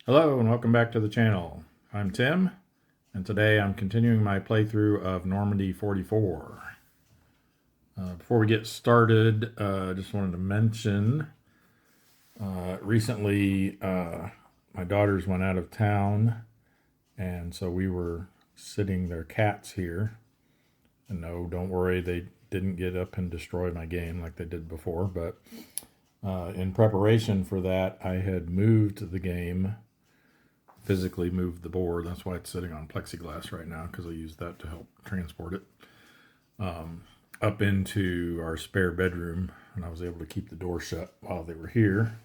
Hello and welcome back to the channel. I'm Tim, and today I'm continuing my playthrough of Normandy 44. Before we get started, I just wanted to mention, recently my daughters went out of town, and so we were sitting their cats here. And no, don't worry, they didn't get up and destroy my game like they did before, but in preparation for that, I had moved the game, physically moved the board. That's why it's sitting on plexiglass right now, because I used that to help transport it up into our spare bedroom, and I was able to keep the door shut while they were here.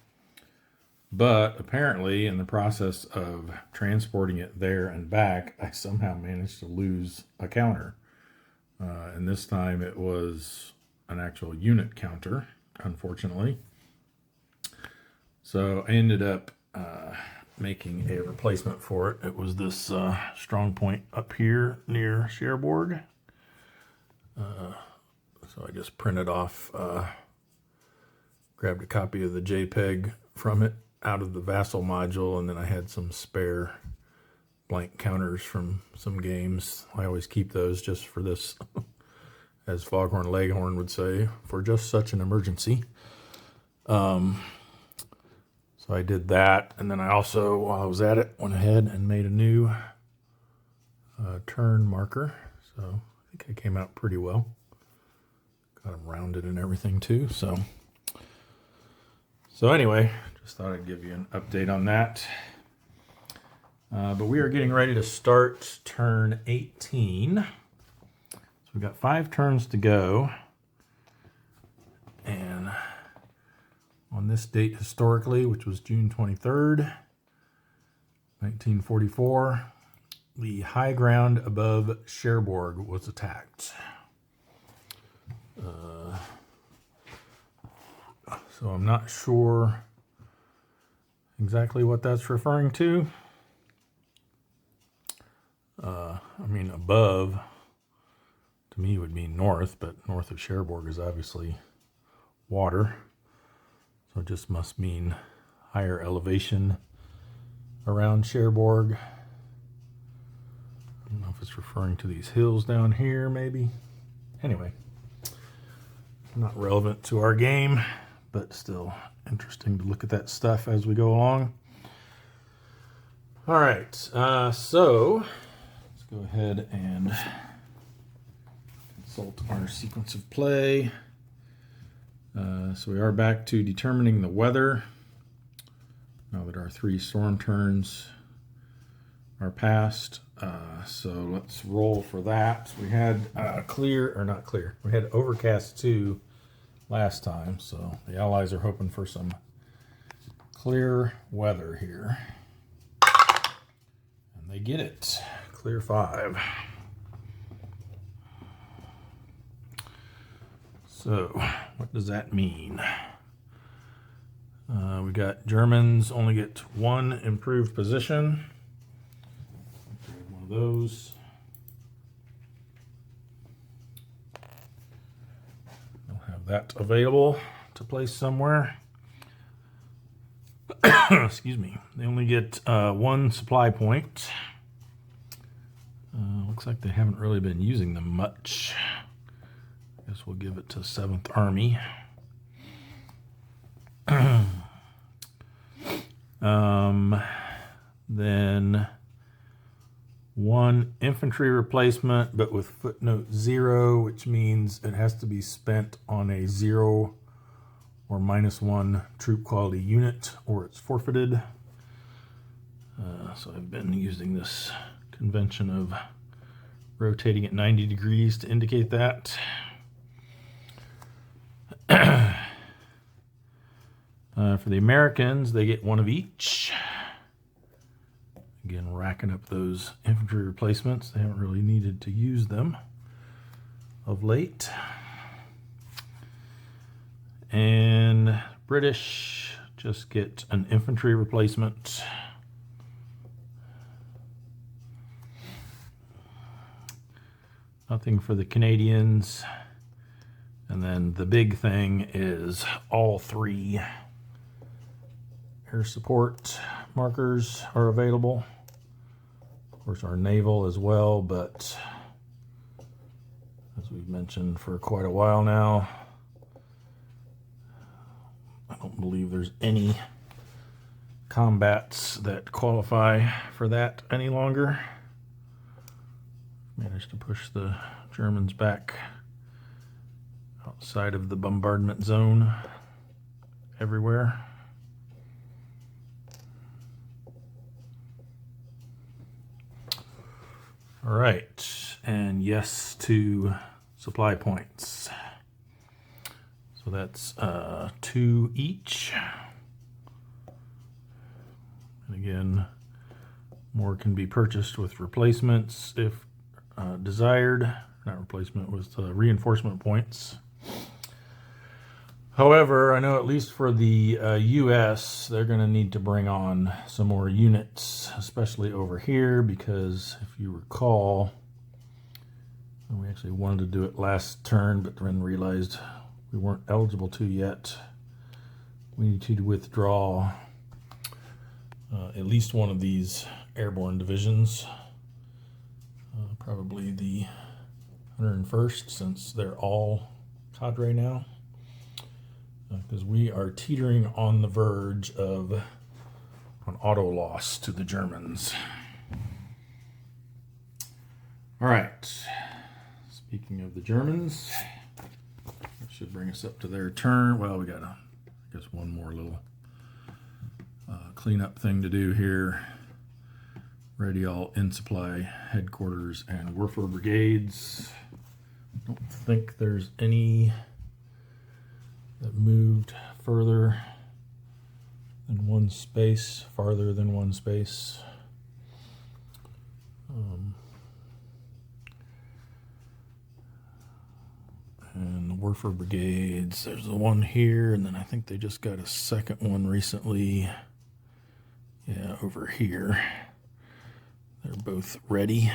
But apparently in the process of transporting it there and back, I somehow managed to lose a counter, and this time it was an actual unit counter, unfortunately. So I ended up making a replacement for it. It was this strong point up here near Cherbourg. So I just printed off, grabbed a copy of the JPEG from it out of the Vassal module, and then I had some spare blank counters from some games. I always keep those just for this, as Foghorn Leghorn would say, for just such an emergency. So I did that, and then I also, while I was at it, went ahead and made a new turn marker. So I think it came out pretty well. Got them rounded and everything too. So anyway, just thought I'd give you an update on that. But we are getting ready to start turn 18. So we've got 5 turns to go. And on this date historically, which was June 23rd, 1944, the high ground above Cherbourg was attacked. So I'm not sure exactly what that's referring to. I mean, above, to me, would mean north, but north of Cherbourg is obviously water. So it just must mean higher elevation around Cherbourg. I don't know if it's referring to these hills down here, maybe. Anyway, not relevant to our game, but still interesting to look at that stuff as we go along. All right, so let's go ahead and consult our sequence of play. So we are back to determining the weather now that our 3 storm turns are passed. So let's roll for that. We had we had overcast 2 last time, so the Allies are hoping for some clear weather here. And they get it. Clear 5. So, what does that mean? We got Germans only get 1 improved position. One of those. They'll have that available to place somewhere. Excuse me. They only get 1 supply point. Looks like they haven't really been using them much. Guess we'll give it to 7th Army. Then 1 infantry replacement, but with footnote 0, which means it has to be spent on a 0 or -1 troop quality unit, or it's forfeited. So I've been using this convention of rotating at 90 degrees to indicate that. For the Americans, they get 1 of each. Again, racking up those infantry replacements. They haven't really needed to use them of late. And British just get an infantry replacement. Nothing for the Canadians. And then the big thing is all 3 air support markers are available. Of course, our naval as well, but as we've mentioned for quite a while now, I don't believe there's any combats that qualify for that any longer. Managed to push the Germans back outside of the bombardment zone everywhere. All right, and yes to supply points. So that's 2 each. And again, more can be purchased with replacements if desired. Not replacement, with reinforcement points. However, I know at least for the U.S., they're going to need to bring on some more units, especially over here, because if you recall, we actually wanted to do it last turn, but then realized we weren't eligible to yet. We need to withdraw at least one of these airborne divisions, probably the 101st, since they're all cadre now. Because we are teetering on the verge of an auto loss to the Germans. All right. Speaking of the Germans, that should bring us up to their turn. Well, we got, I guess, one more little cleanup thing to do here. Ready all in supply headquarters and Werfer brigades. Don't think there's any that moved further than one space, farther than one space. And the Werfer brigades, there's the one here, and then I think they just got a second one recently. Yeah, over here. They're both ready.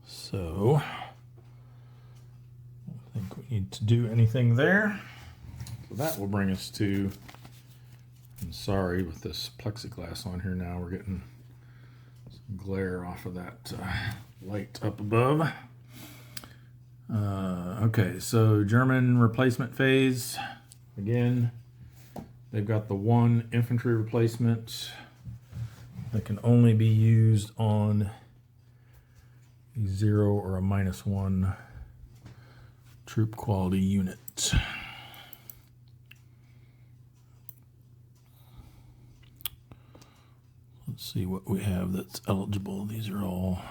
So I think we need to do anything there. So that will bring us to, I'm sorry, with this plexiglass on here now, we're getting some glare off of that light up above. Okay, so German replacement phase. Again, they've got the one infantry replacement that can only be used on a 0 or a -1 troop quality unit. Let's see what we have that's eligible. These are all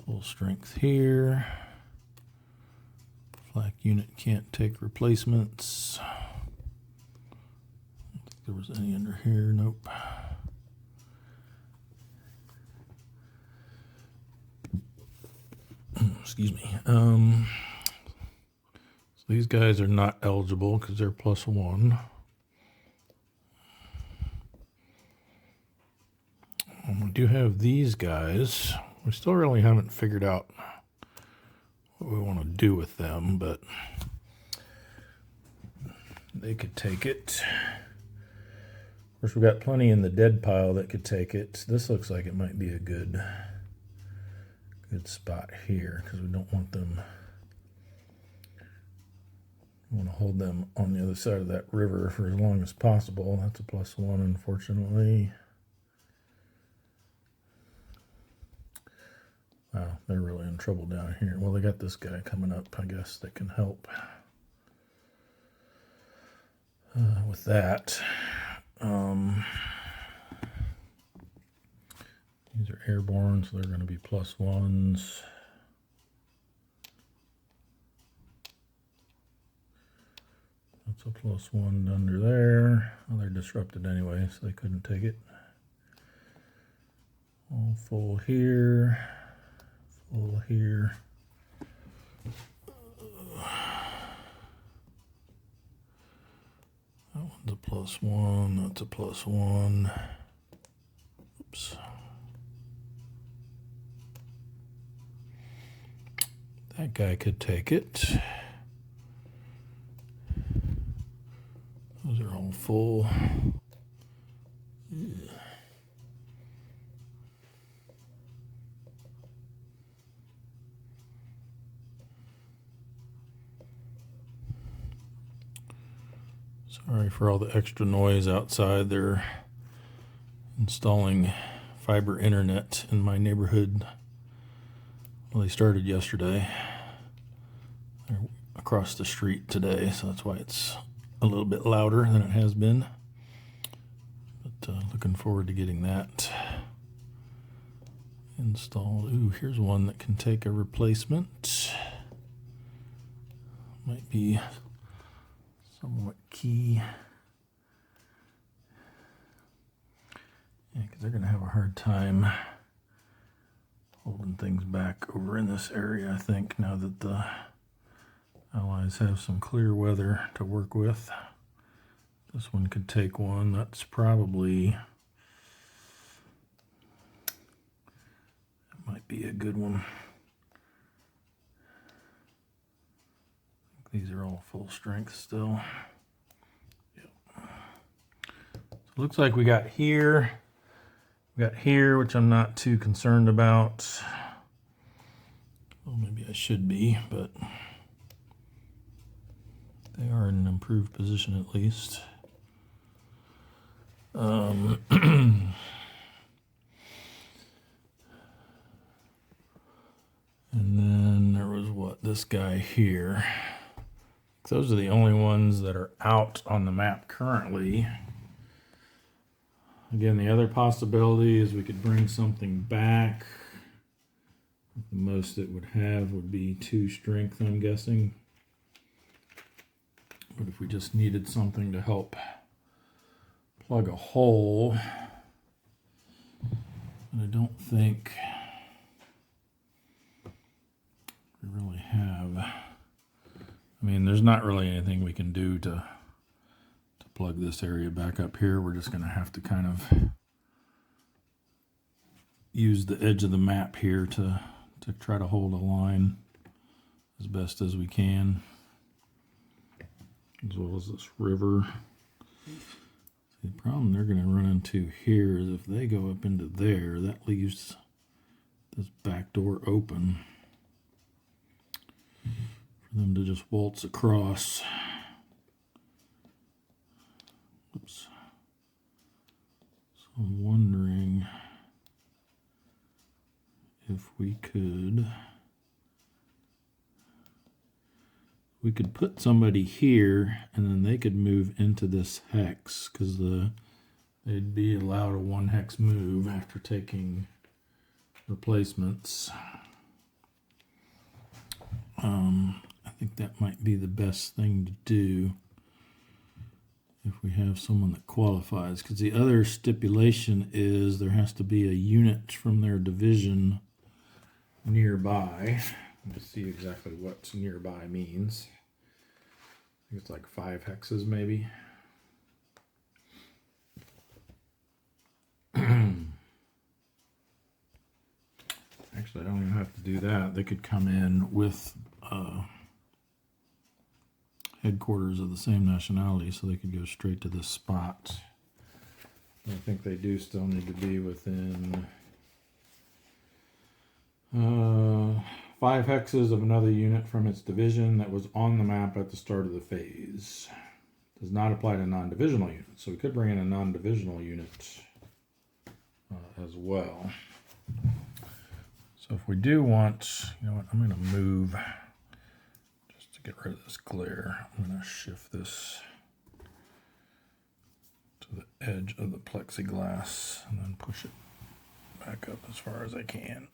full strength here. Flak unit can't take replacements. I don't think there was any under here. Nope. Excuse me. So these guys are not eligible because they're +1. We do have these guys. We still really haven't figured out what we want to do with them, but they could take it. Of course, we've got plenty in the dead pile that could take it. This looks like it might be a good spot here, because we don't want them. We want to hold them on the other side of that river for as long as possible. That's a +1, unfortunately. Wow, they're really in trouble down here. Well, they got this guy coming up. I guess they can help with that. These are airborne, so they're going to be +1s. That's a +1 under there. Well, they're disrupted anyway, so they couldn't take it. All full here. Full here. That one's a +1. That's a +1. Oops. That guy could take it. Those are all full. Sorry for all the extra noise outside. They're installing fiber internet in my neighborhood. Well, they started yesterday. They're across the street today, so that's why it's a little bit louder than it has been. But looking forward to getting that installed. Ooh, here's one that can take a replacement. Might be somewhat key. Yeah, because they're going to have a hard time holding things back over in this area, I think, now that the Allies have some clear weather to work with. This one could take one. That's probably, that might be a good one. These are all full strength still. Yep. So it looks like we got here, which I'm not too concerned about. Well, maybe I should be, but they are in an improved position at least. And then there was this guy here. Those are the only ones that are out on the map currently. Again, the other possibility is we could bring something back. The most it would have would be 2 strength, I'm guessing. But if we just needed something to help plug a hole, and I don't think we really have. I mean, there's not really anything we can do to plug this area back up here. We're just going to have to kind of use the edge of the map here to try to hold a line as best as we can, as well as this river. The problem they're going to run into here is if they go up into there, that leaves this back door open for them to just waltz across. Oops. So I'm wondering if we could put somebody here and then they could move into this hex, because they'd be allowed a 1 hex move after taking replacements. I think that might be the best thing to do if we have someone that qualifies, because the other stipulation is there has to be a unit from their division nearby. Let's see exactly what nearby means. I think it's like 5 hexes maybe. Actually, I don't even have to do that. They could come in with headquarters of the same nationality, so they could go straight to this spot. I think they do still need to be within 5 hexes of another unit from its division that was on the map at the start of the phase. Does not apply to non-divisional units, so we could bring in a non-divisional unit as well. So if we do want, you know what, I'm going to move, just to get rid of this glare, I'm going to shift this to the edge of the plexiglass and then push it back up as far as I can.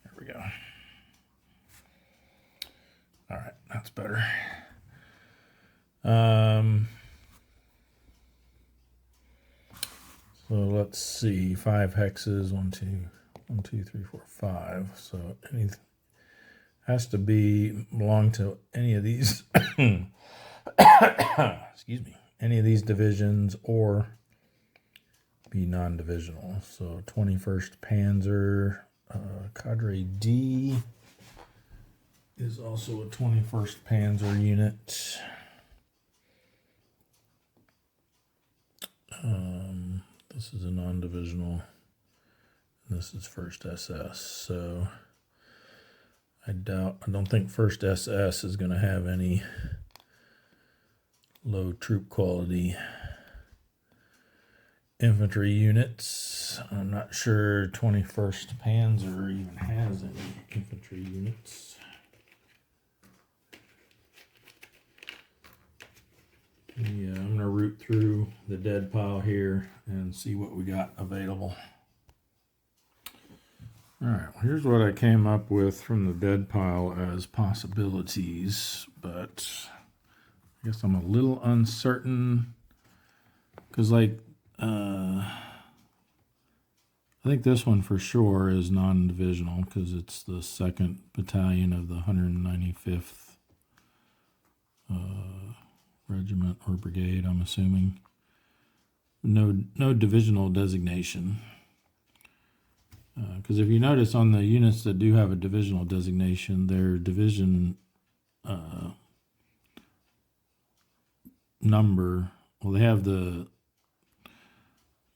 There we go. All right, that's better. So let's see, 5 hexes, 1, 2, 3, 4, 5. So anything has to belong to any of these, excuse me, any of these divisions or be non-divisional. So 21st Panzer, Cadre D is also a 21st Panzer unit. This is a non-divisional. This is 1st SS. So I don't think 1st SS is going to have any low troop quality infantry units. I'm not sure 21st Panzer even has any infantry units. Yeah, I'm going to root through the dead pile here and see what we got available. All right, well, here's what I came up with from the dead pile as possibilities, but I guess I'm a little uncertain because, like, I think this one for sure is non-divisional because it's the 2nd Battalion of the 195th Regiment or Brigade, I'm assuming. No divisional designation. Because if you notice on the units that do have a divisional designation, their division number, well, they have the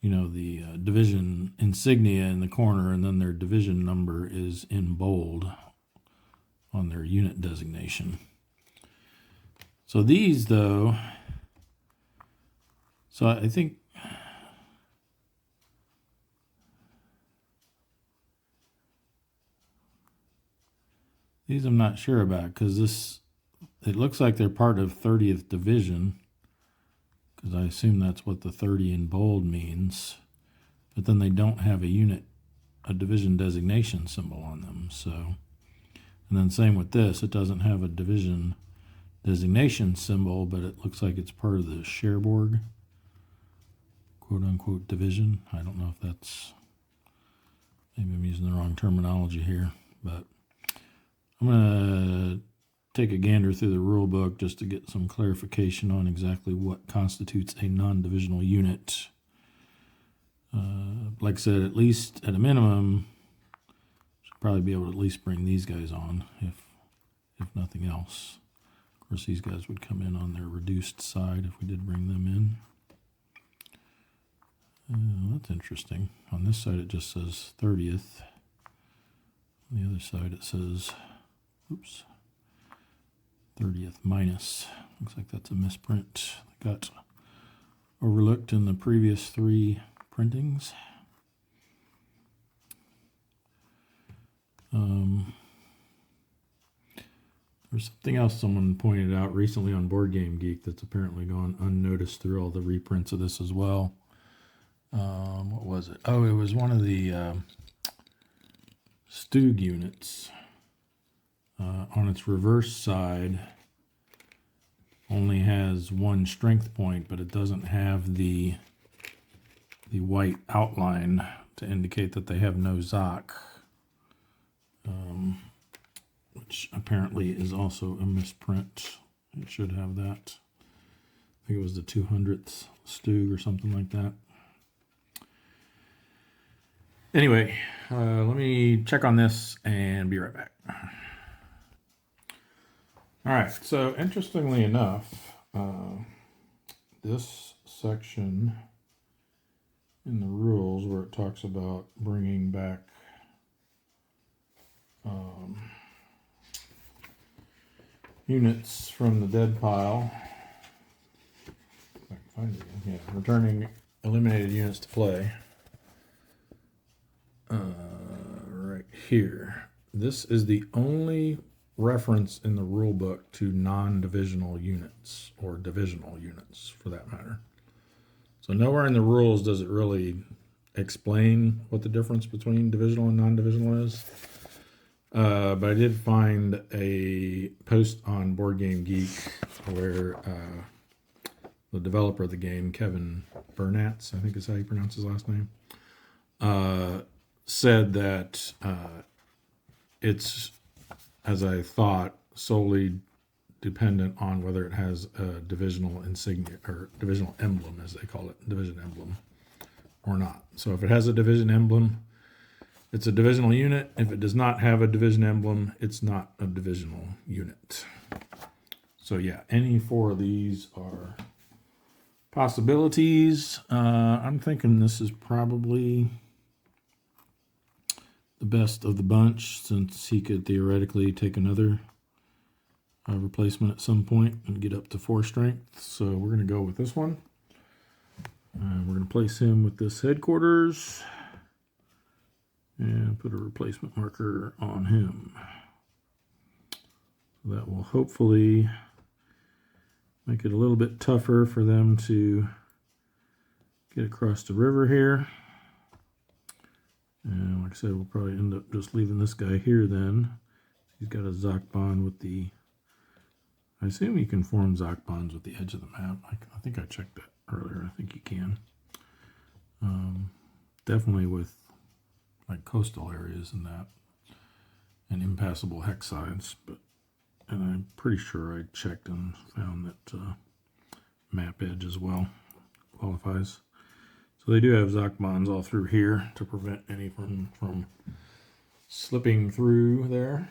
division insignia in the corner, and then their division number is in bold on their unit designation. So these, though, so I think these I'm not sure about because it looks like they're part of 30th Division because I assume that's what the 30 in bold means, but then they don't have a division designation symbol on them. So, and then same with this, it doesn't have a division designation symbol, but it looks like it's part of the Cherbourg, quote unquote, division. I don't know if that's, maybe I'm using the wrong terminology here, but I'm going to take a gander through the rule book just to get some clarification on exactly what constitutes a non-divisional unit. Like I said, at least at a minimum, should probably be able to at least bring these guys on, if nothing else. Of course, these guys would come in on their reduced side if we did bring them in. That's interesting. On this side, it just says 30th. On the other side, it says, 30th minus. Looks like that's a misprint that got overlooked in the previous 3 printings. There's something else someone pointed out recently on Board Game Geek that's apparently gone unnoticed through all the reprints of this as well. What was it? Oh, it was one of the Stug units. On its reverse side, only has 1 strength point, but it doesn't have the white outline to indicate that they have no ZOC. Which apparently is also a misprint. It should have that. I think it was the 200th Stug or something like that. Anyway, let me check on this and be right back. All right, so interestingly enough, this section in the rules where it talks about bringing back units from the dead pile. If I can find it again. Yeah, returning eliminated units to play. Right here. This is the only reference in the rule book to non-divisional units, or divisional units for that matter. So nowhere in the rules does it really explain what the difference between divisional and non-divisional is. But I did find a post on Board Game Geek where the developer of the game, Kevin Burnatz, I think is how you pronounce his last name, said that it's, as I thought, solely dependent on whether it has a divisional insignia, or divisional emblem, as they call it, division emblem, or not. So if it has a division emblem, it's a divisional unit. If it does not have a division emblem, it's not a divisional unit. So yeah, any 4 of these are Possibilities. I'm thinking this is probably the best of the bunch, since he could theoretically take another replacement at some point and get up to 4 strength. So we're going to go with this one. We're going to place him with this headquarters and put a replacement marker on him. That will hopefully make it a little bit tougher for them to get across the river here. And like I said, we'll probably end up just leaving this guy here then. He's got a Zachbahn with the... I assume you can form Zachbahns with the edge of the map. I think I checked that earlier. I think you can. Definitely with like coastal areas and that. And impassable hex sides. And I'm pretty sure I checked and found that map edge as well qualifies. So they do have Zachbahns all through here to prevent any from slipping through there.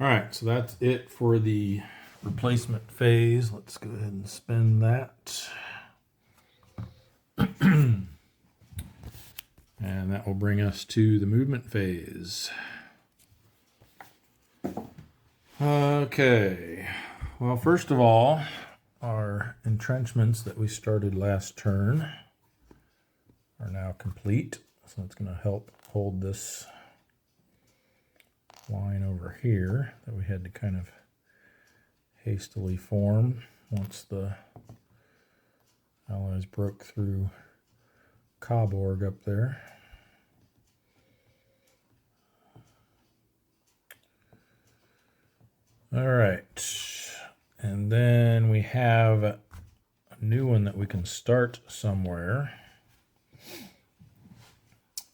All right, so that's it for the replacement phase. Let's go ahead and spin that. And that will bring us to the movement phase. Okay, well, first of all, our entrenchments that we started last turn are now complete. So it's going to help hold this line over here that we had to kind of hastily form once the Allies broke through Coburg up there. All right, and then we have a new one that we can start somewhere.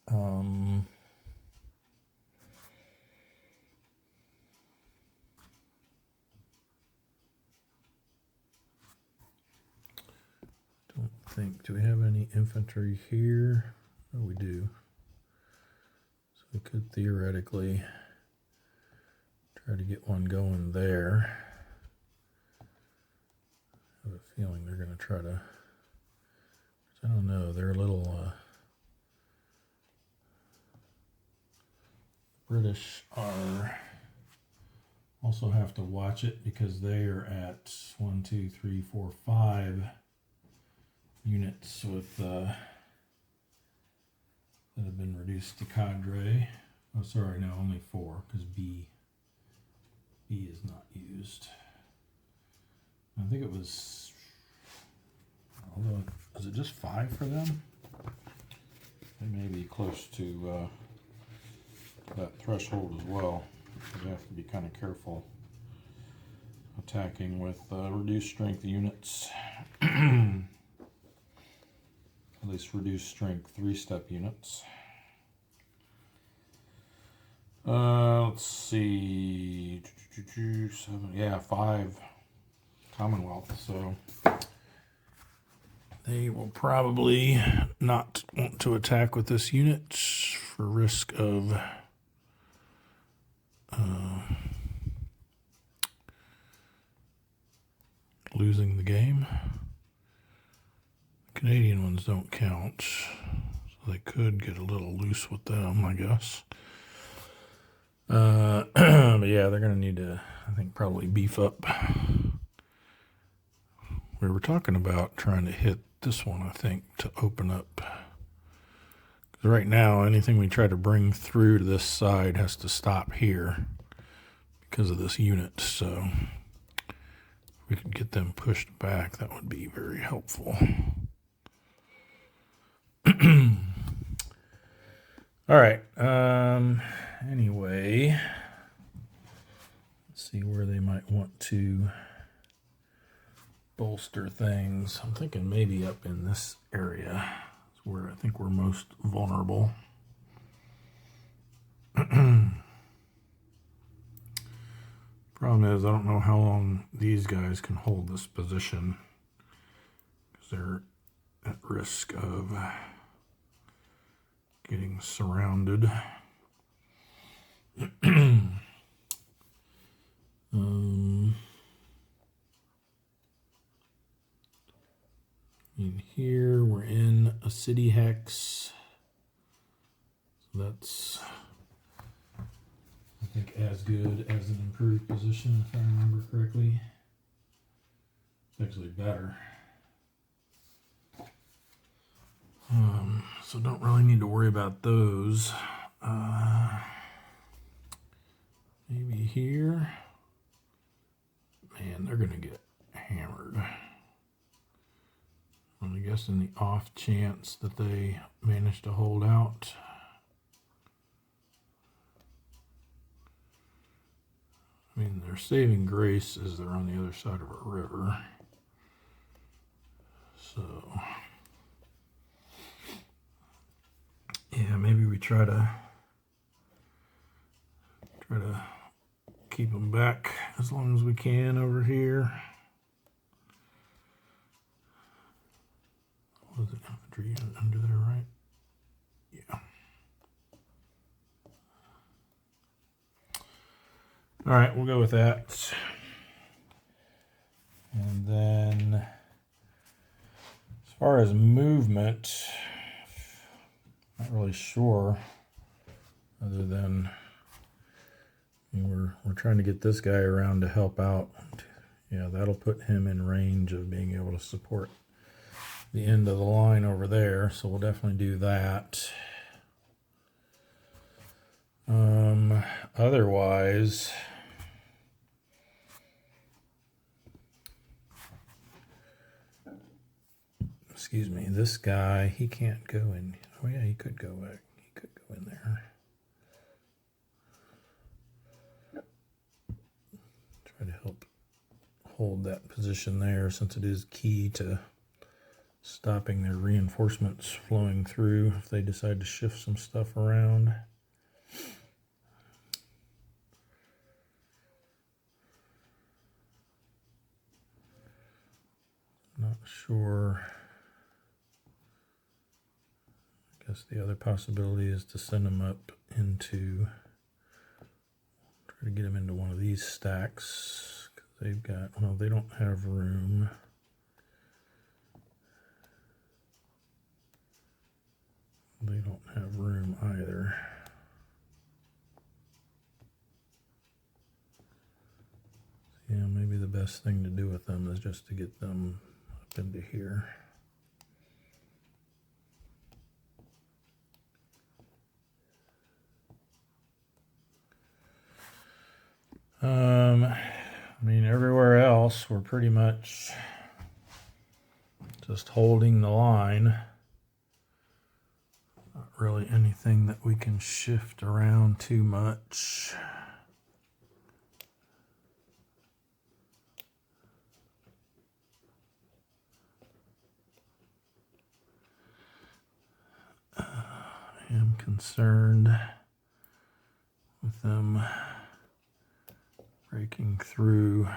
Don't think, do we have any infantry here? Oh, we do. So we could theoretically try to get one going there. I have a feeling they're going to try to, I don't know, they're a little, British are, also have to watch it because they are at 1, 2, 3, 4, 5 units with, that have been reduced to cadre. Oh, sorry, no, only 4 because B is not used. I think it was, although, is it just 5 for them? They may be close to that threshold as well. You have to be kind of careful attacking with reduced strength units. At least reduced strength 3-step units. Let's see, 7, yeah, 5 Commonwealth, so they will probably not want to attack with this unit for risk of losing the game. The Canadian ones don't count, so they could get a little loose with them, I guess. But yeah, they're going to need to, I think, probably beef up. We were talking about trying to hit this one, I think, to open up. 'Cause right now, anything we try to bring through to this side has to stop here because of this unit. So if we could get them pushed back, that would be very helpful. All right. Anyway, let's see where they might want to bolster things. I'm thinking maybe up in this area is where I think we're most vulnerable. Problem is, I don't know how long these guys can hold this position because they're at risk of getting surrounded. In here, we're in a city hex. So that's, I think, as good as an improved position, if I remember correctly. It's actually better. So don't really need to worry about those. Maybe here. Man, they're going to get hammered. Well, I guess in the off chance that they manage to hold out. I mean, their saving grace is they're on the other side of a river. So, yeah, maybe we try to keep them back as long as we can over here. Was it infantry under there, right? Yeah. All right, we'll go with that. And then, as far as movement, not really sure. Other than, I mean, we're trying to get this guy around to help out. Yeah, that'll put him in range of being able to support the end of the line over there, so we'll definitely do that. Otherwise, excuse me, this guy, he can't go in. Oh yeah, he could go back. He could go in there. Try to help hold that position there, since it is key to stopping their reinforcements flowing through if they decide to shift some stuff around. Not sure. I guess the other possibility is to send them up into, try to get them into one of these stacks, because they've got, well, they don't have room. They don't have room either. Yeah, maybe the best thing to do with them is just to get them up into here. I mean, everywhere else, we're pretty much just holding the line. Not really anything that we can shift around too much. I am concerned with them breaking through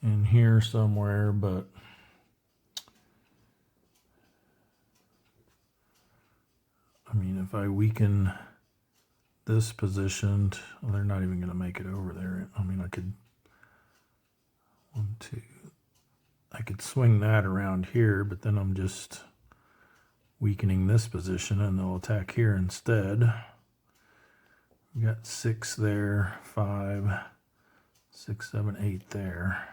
in here somewhere, but I mean, if I weaken this position, well, they're not even going to make it over there. I mean, I could, I could swing that around here, but then I'm just weakening this position and they'll attack here instead. We got 6 there, 5, 6, 7, 8 there.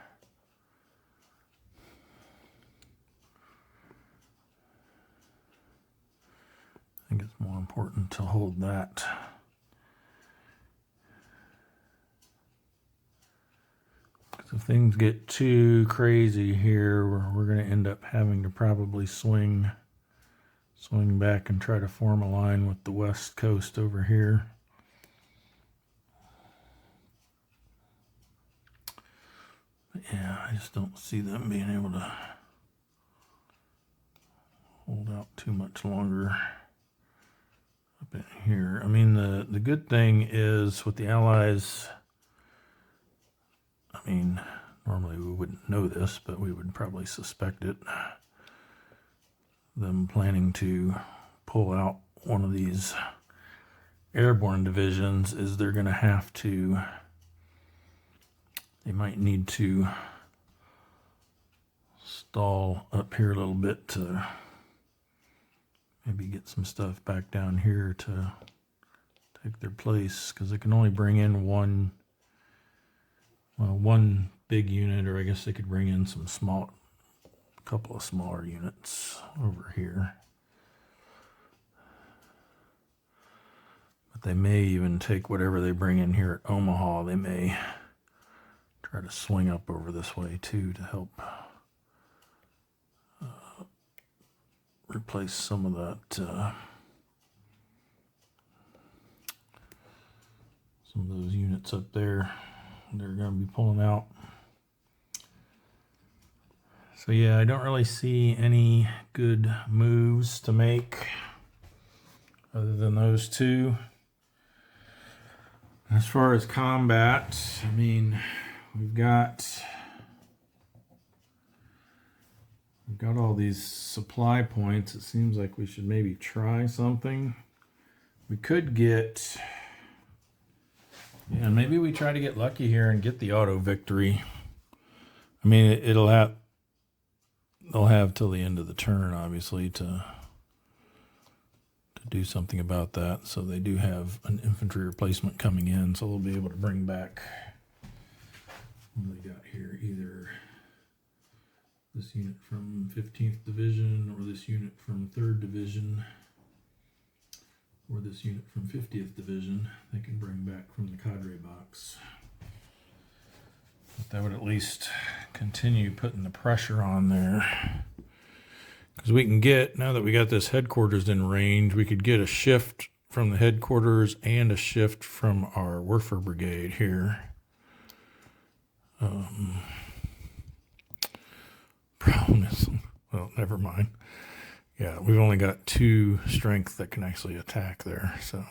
I think it's more important to hold that. Because if things get too crazy here, we're going to end up having to probably swing back and try to form a line with the west coast over here. But yeah, I just don't see them being able to hold out too much longer up in here. I mean, the good thing is with the Allies, I mean, normally we wouldn't know this, but we would probably suspect it. Them planning to pull out one of these airborne divisions is they're going to have to, they might need to stall up here a little bit to maybe get some stuff back down here to take their place, because they can only bring in one big unit, or I guess they could bring in a couple of smaller units over here. But they may even take whatever they bring in here at Omaha. They may try to swing up over this way too to help replace some of that, some of those units up there they're going to be pulling out. So yeah, I don't really see any good moves to make other than those two. As far as combat, I mean, we've got all these supply points. It seems like we should maybe try something. We could get, yeah, maybe we try to get lucky here and get the auto victory. I mean, they'll have till the end of the turn, obviously, to do something about that. So they do have an infantry replacement coming in, so they'll be able to bring back, what they got here, either this unit from 15th Division, or this unit from 3rd Division, or this unit from 50th Division. They can bring back from the cadre box. But that would at least continue putting the pressure on there. Because we can get, now that we got this headquarters in range, we could get a shift from the headquarters and a shift from our Werfer Brigade here. Problem is, well, never mind. Yeah, we've only got 2 strength that can actually attack there, so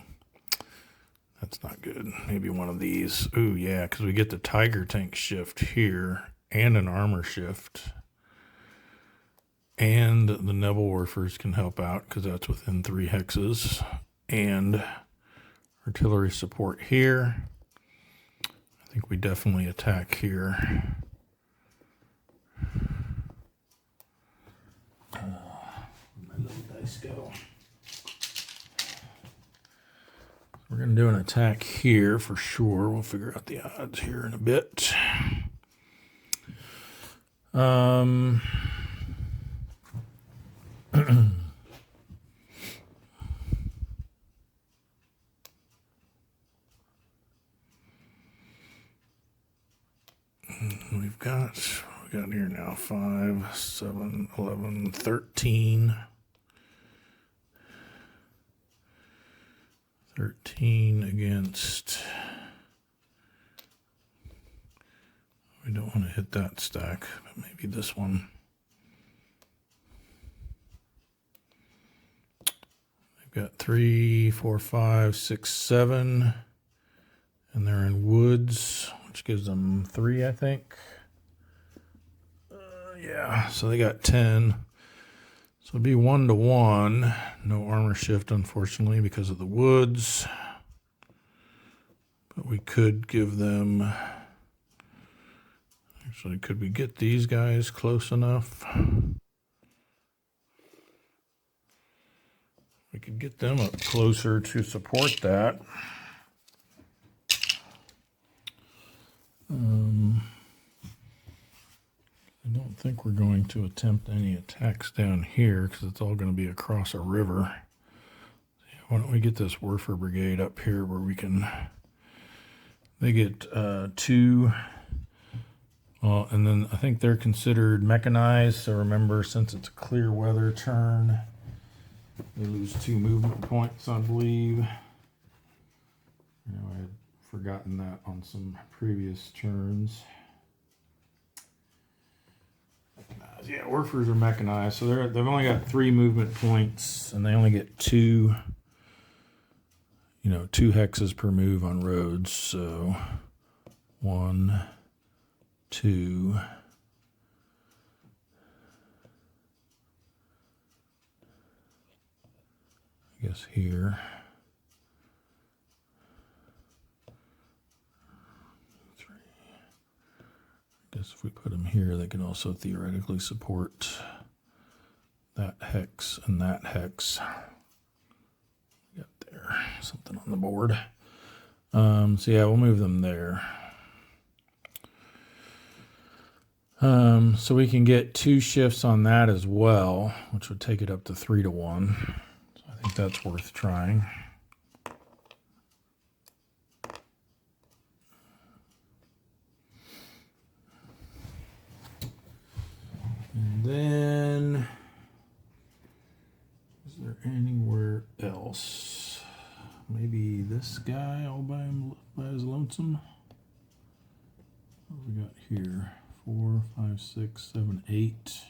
that's not good. Maybe one of these. Ooh, yeah, because we get the Tiger tank shift here and an armor shift. And the Nebel Werfers can help out because that's within 3 hexes. And artillery support here. I think we definitely attack here. My little dice go. We're going to do an attack here for sure. We'll figure out the odds here in a bit. we got here now 5, 7, 11, 13. 13 against, we don't want to hit that stack, but maybe this one. They've got 3, 4, 5, 6, 7, and they're in woods, which gives them 3, I think. Yeah, so they got 10. So it'd be 1-to-1. No armor shift, unfortunately, because of the woods. But we could give them... Actually, could we get these guys close enough? We could get them up closer to support that. I don't think we're going to attempt any attacks down here because it's all going to be across a river. So why don't we get this Werfer Brigade up here where we can... They get 2... and then I think they're considered mechanized. So remember, since it's a clear weather turn, they lose 2 movement points, I believe. I had forgotten that on some previous turns. Yeah, Werfers are mechanized, so they've only got 3 movement points, and they only get 2 hexes per move on roads. So 1, 2, I guess here. 3. I guess if we put them here, they could also theoretically support that hex and that hex. Got there, something on the board. So yeah, we'll move them there. So we can get 2 shifts on that as well, which would take it up to 3-to-1. So I think that's worth trying. And then, is there anywhere else? Maybe this guy all by his lonesome. What do we got here? 4, 5, 6, 7, 8.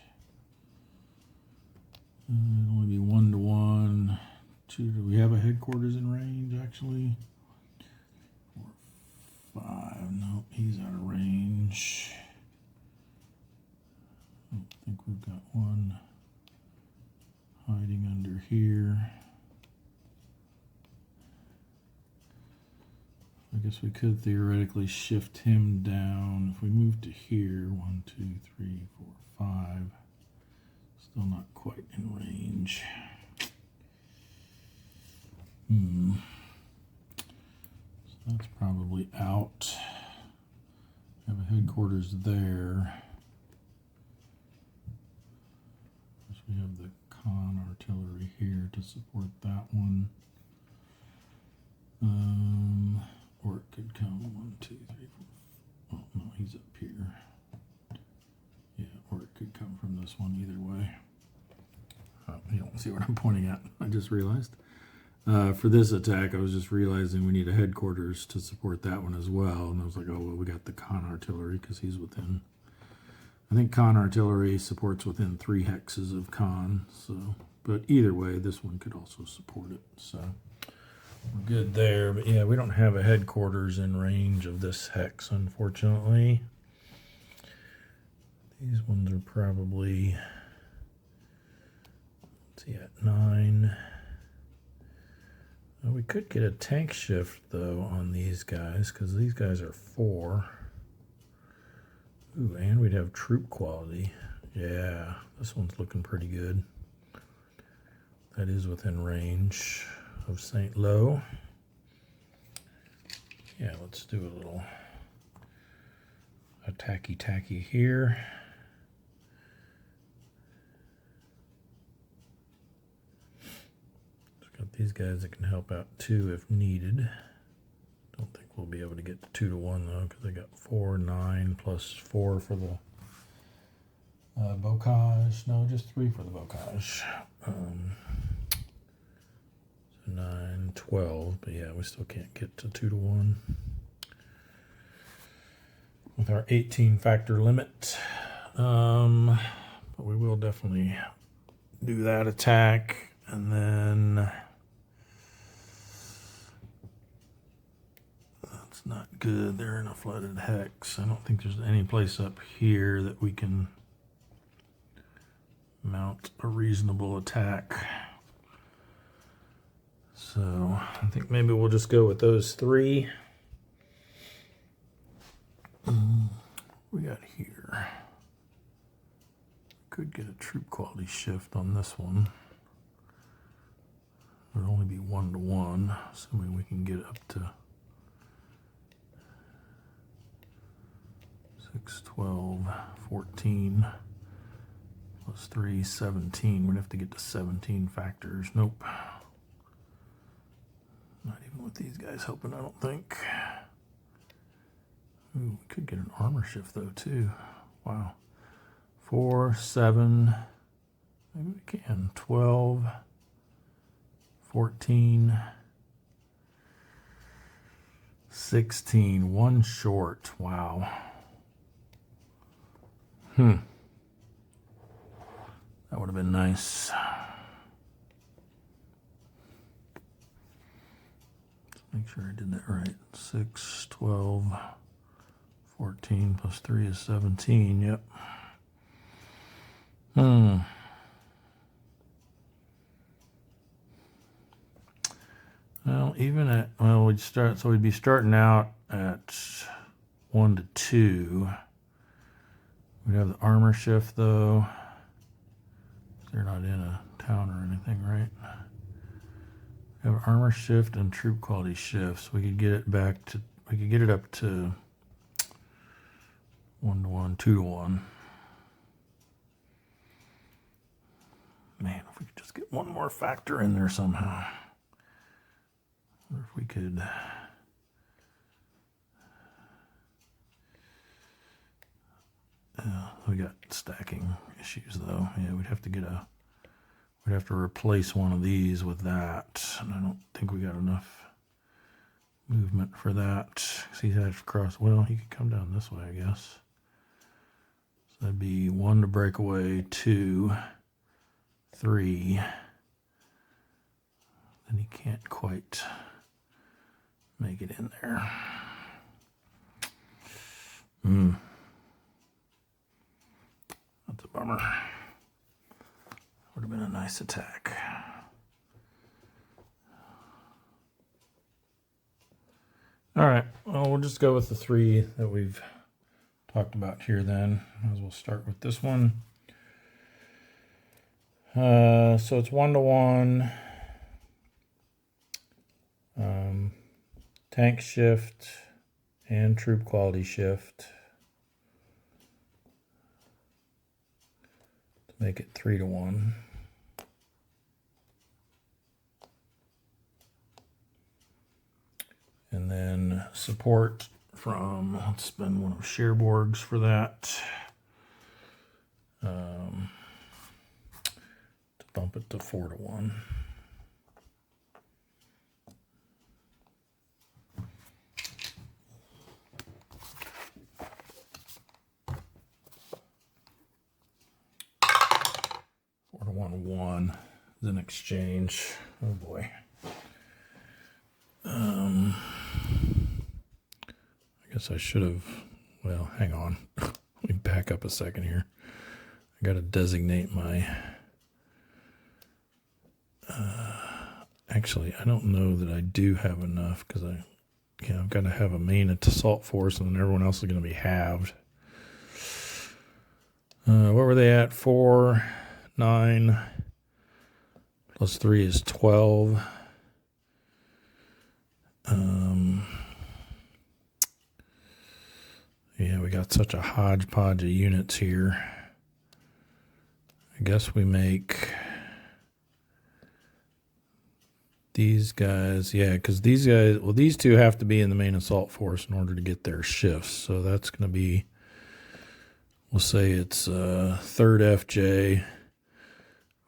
Only be 1-to-1. 2. Do we have a headquarters in range actually? 4, 5. No, he's out of range. I don't think we've got one hiding under here. I guess we could theoretically shift him down. If we move to here, 1, 2, 3, 4, 5. Still not quite in range. So that's probably out. Have a headquarters there. We have the con artillery here to support that one. Or it could come 1, 2, 3, 4. Oh no, he's up here. Yeah, or it could come from this one either way. You don't see what I'm pointing at. I just realized. For this attack, I was just realizing we need a headquarters to support that one as well. And I was like, oh, well, we got the con artillery because he's within. I think con artillery supports within 3 hexes of con. So, but either way, this one could also support it. So we're good there. But yeah, we don't have a headquarters in range of this hex, unfortunately. These ones are probably, let's see, at 9. Well, we could get a tank shift, though, on these guys, because these guys are 4. Ooh, and we'd have troop quality. Yeah, this one's looking pretty good. That is within range of St. Lo. Yeah, let's do a little attacky here. Got these guys that can help out too if needed. Don't think we'll be able to get to 2-to-1 though, because they got 4, 9 plus 4 for the bocage. No, just 3 for the bocage. So 9, 12, but yeah, we still can't get to 2-to-1 with our 18 factor limit. But we will definitely do that attack, and then that's not good. They're in a flooded hex. I don't think there's any place up here that we can mount a reasonable attack. So I think maybe we'll just go with those 3. We got here. Could get a troop quality shift on this one. It'll only be 1-to-1, assuming we can get up to 6, 12, 14, plus 3, 17. We'd have to get to 17 factors. Nope. Not even with these guys helping, I don't think. Ooh, we could get an armor shift though too. Wow. 4, 7, maybe we can. 12, 14, 16. 1 short. Wow. That would have been nice. Make sure I did that right. 6, 12, 14 plus 3 is 17. Yep. Well, even at, well, we'd be starting out at 1-to-2. We have the armor shift though. They're not in a town or anything, right? We have armor shift and troop quality shifts. We could get it back to, we could get it up to 1-to-1, 2-to-1. Man, if we could just get one more factor in there somehow. Or if we could. We got stacking issues though. Yeah, we'd have to replace one of these with that. And I don't think we got enough movement for that. See, he'd have to cross. Well, he could come down this way, I guess. So that'd be 1 to break away, 2, 3. Then he can't quite make it in there. That's a bummer. Would have been a nice attack. All right, well, we'll just go with the 3 that we've talked about here then. As we'll start with this one. So it's 1-to-1. Tank shift and troop quality shift. To make it 3-to-1. And then support from, let's spend one of Cherbourg's for that. To bump it to 4-to-1. One is an exchange. Oh boy. I guess I should have. Well, hang on. Let me back up a second here. I got to designate my. Actually, I don't know that I do have enough because I've got to have a main assault force, and then everyone else is going to be halved. What were they at? 4, 9 plus 3 is 12. Yeah, we got such a hodgepodge of units here. I guess we make these guys, yeah, because these guys, well, these 2 have to be in the main assault force in order to get their shifts. So that's going to be, we'll say it's 3rd FJ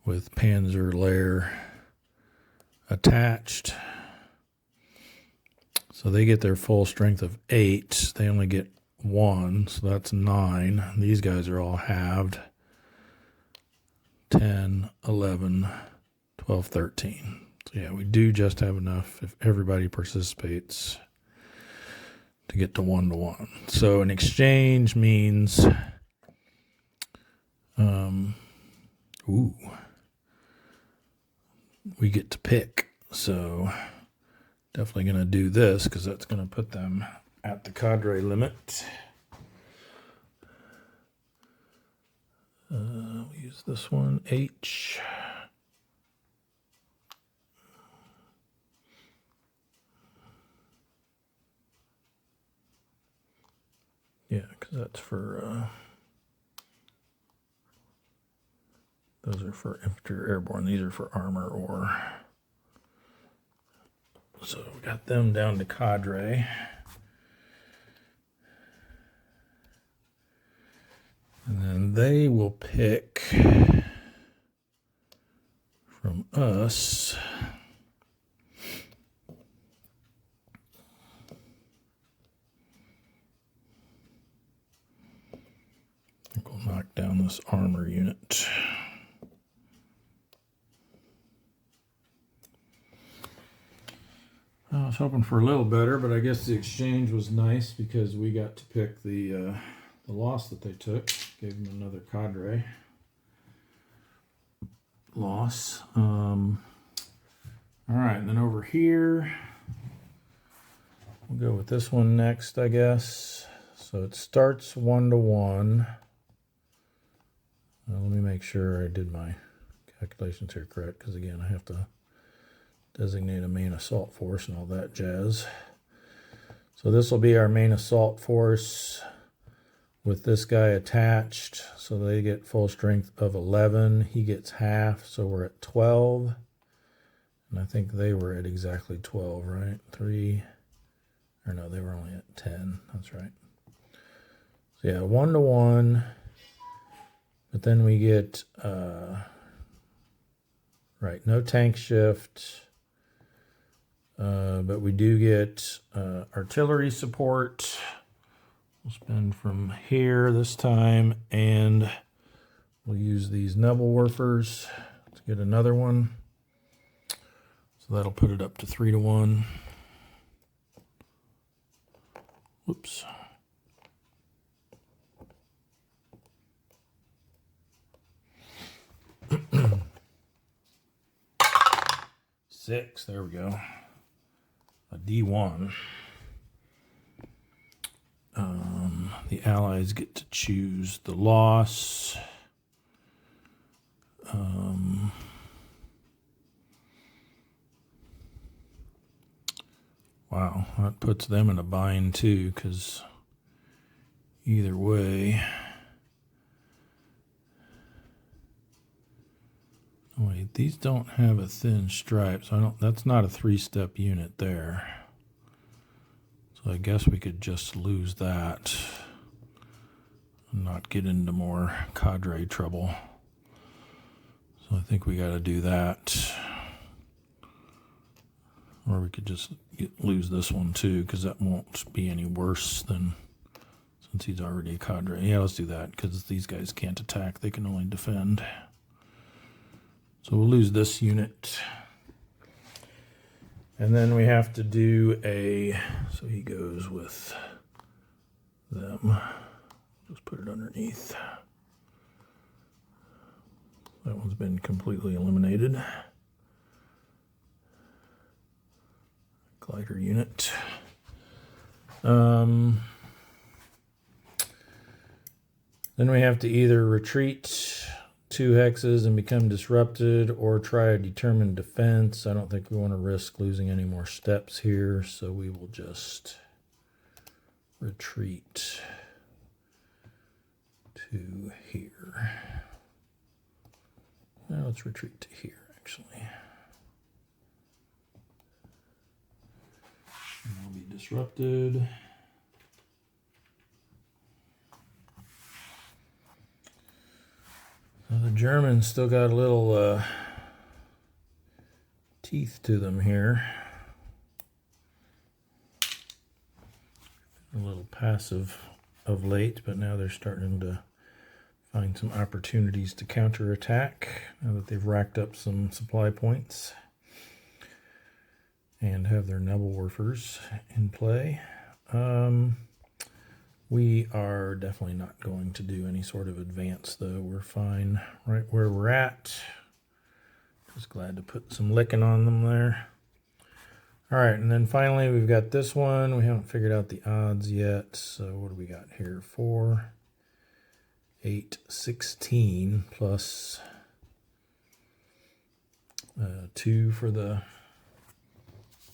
with Panzer Lair attached. So they get their full strength of 8. They only get 1, so that's 9. These guys are all halved. 10, 11, 12, 13. So yeah, we do just have enough if everybody participates to get to 1-to-1. So an exchange means, we get to pick. So definitely going to do this because that's going to put them at the cadre limit. We'll use this one, H. Yeah, because that's for, those are for infantry airborne. These are for armor or. So we got them down to cadre. And then they will pick from us. I think we'll knock down this armor unit. I was hoping for a little better, but I guess the exchange was nice because we got to pick the loss that they took. Gave them another cadre loss. All right, and then over here, we'll go with this one next, I guess. So it starts 1-to-1. Well, let me make sure I did my calculations here correct, because again, I have to designate a main assault force and all that jazz. So this will be our main assault force with this guy attached. So they get full strength of 11. He gets half, so we're at 12. And I think they were at exactly 12, right? 3, or no, they were only at 10. That's right. So yeah, 1-to-1. But then we get, right, no tank shift. But we do get artillery support. We'll spend from here this time, and we'll use these Nebelwerfers to get another one. So that'll put it up to 3-to-1. Whoops. Six, there we go. A D1. The Allies get to choose the loss. Wow, that puts them in a bind too, because either way. Oh, wait, these don't have a thin stripe, so that's not a 3-step unit there. So I guess we could just lose that and not get into more cadre trouble. So I think we got to do that. Or we could just lose this one too, because that won't be any worse than, since he's already a cadre. Yeah, let's do that, because these guys can't attack, they can only defend. So we'll lose this unit. And then we have to do so he goes with them. Just put it underneath. That one's been completely eliminated. Glider unit. Then we have to either retreat 2 hexes and become disrupted, or try a determined defense. I don't think we want to risk losing any more steps here, so we will just retreat to here. Now let's retreat to here, actually. And we'll be disrupted. Well, the Germans still got a little teeth to them here. A little passive of late, but now they're starting to find some opportunities to counterattack now that they've racked up some supply points and have their Nebelwerfers in play. We are definitely not going to do any sort of advance, though. We're fine right where we're at. Just glad to put some licking on them there. All right, and then finally we've got this one. We haven't figured out the odds yet. So what do we got here? 4, 8, 16 plus 2 for the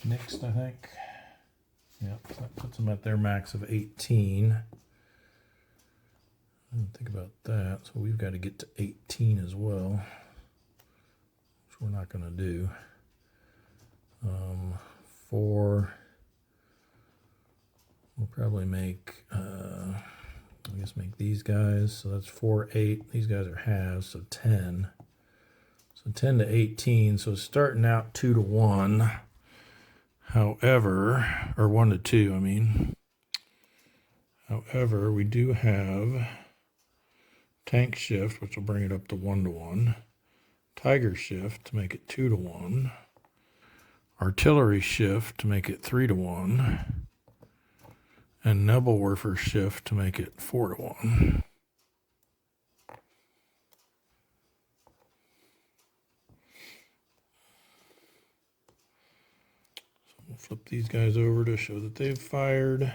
next, I think. Yep, so that puts them at their max of 18. I didn't think about that. So we've got to get to 18 as well, which we're not going to do. 4. We'll probably make, I guess make these guys. So that's 4, 8. These guys are halves, so 10. So 10 to 18. So starting out 2-to-1. However, or 1-to-2, I mean. However, we do have tank shift, which will bring it up to 1-to-1. Tiger shift to make it 2-to-1. Artillery shift to make it 3-to-1. And Nebelwerfer shift to make it 4-to-1. We'll flip these guys over to show that they've fired.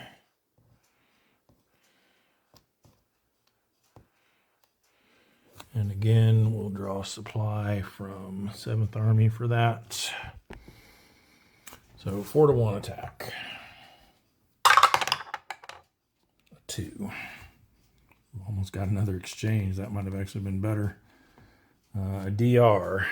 And draw supply from 7th Army for that. So 4-1 attack. 2. Almost got another exchange. That might have actually been better. A DR.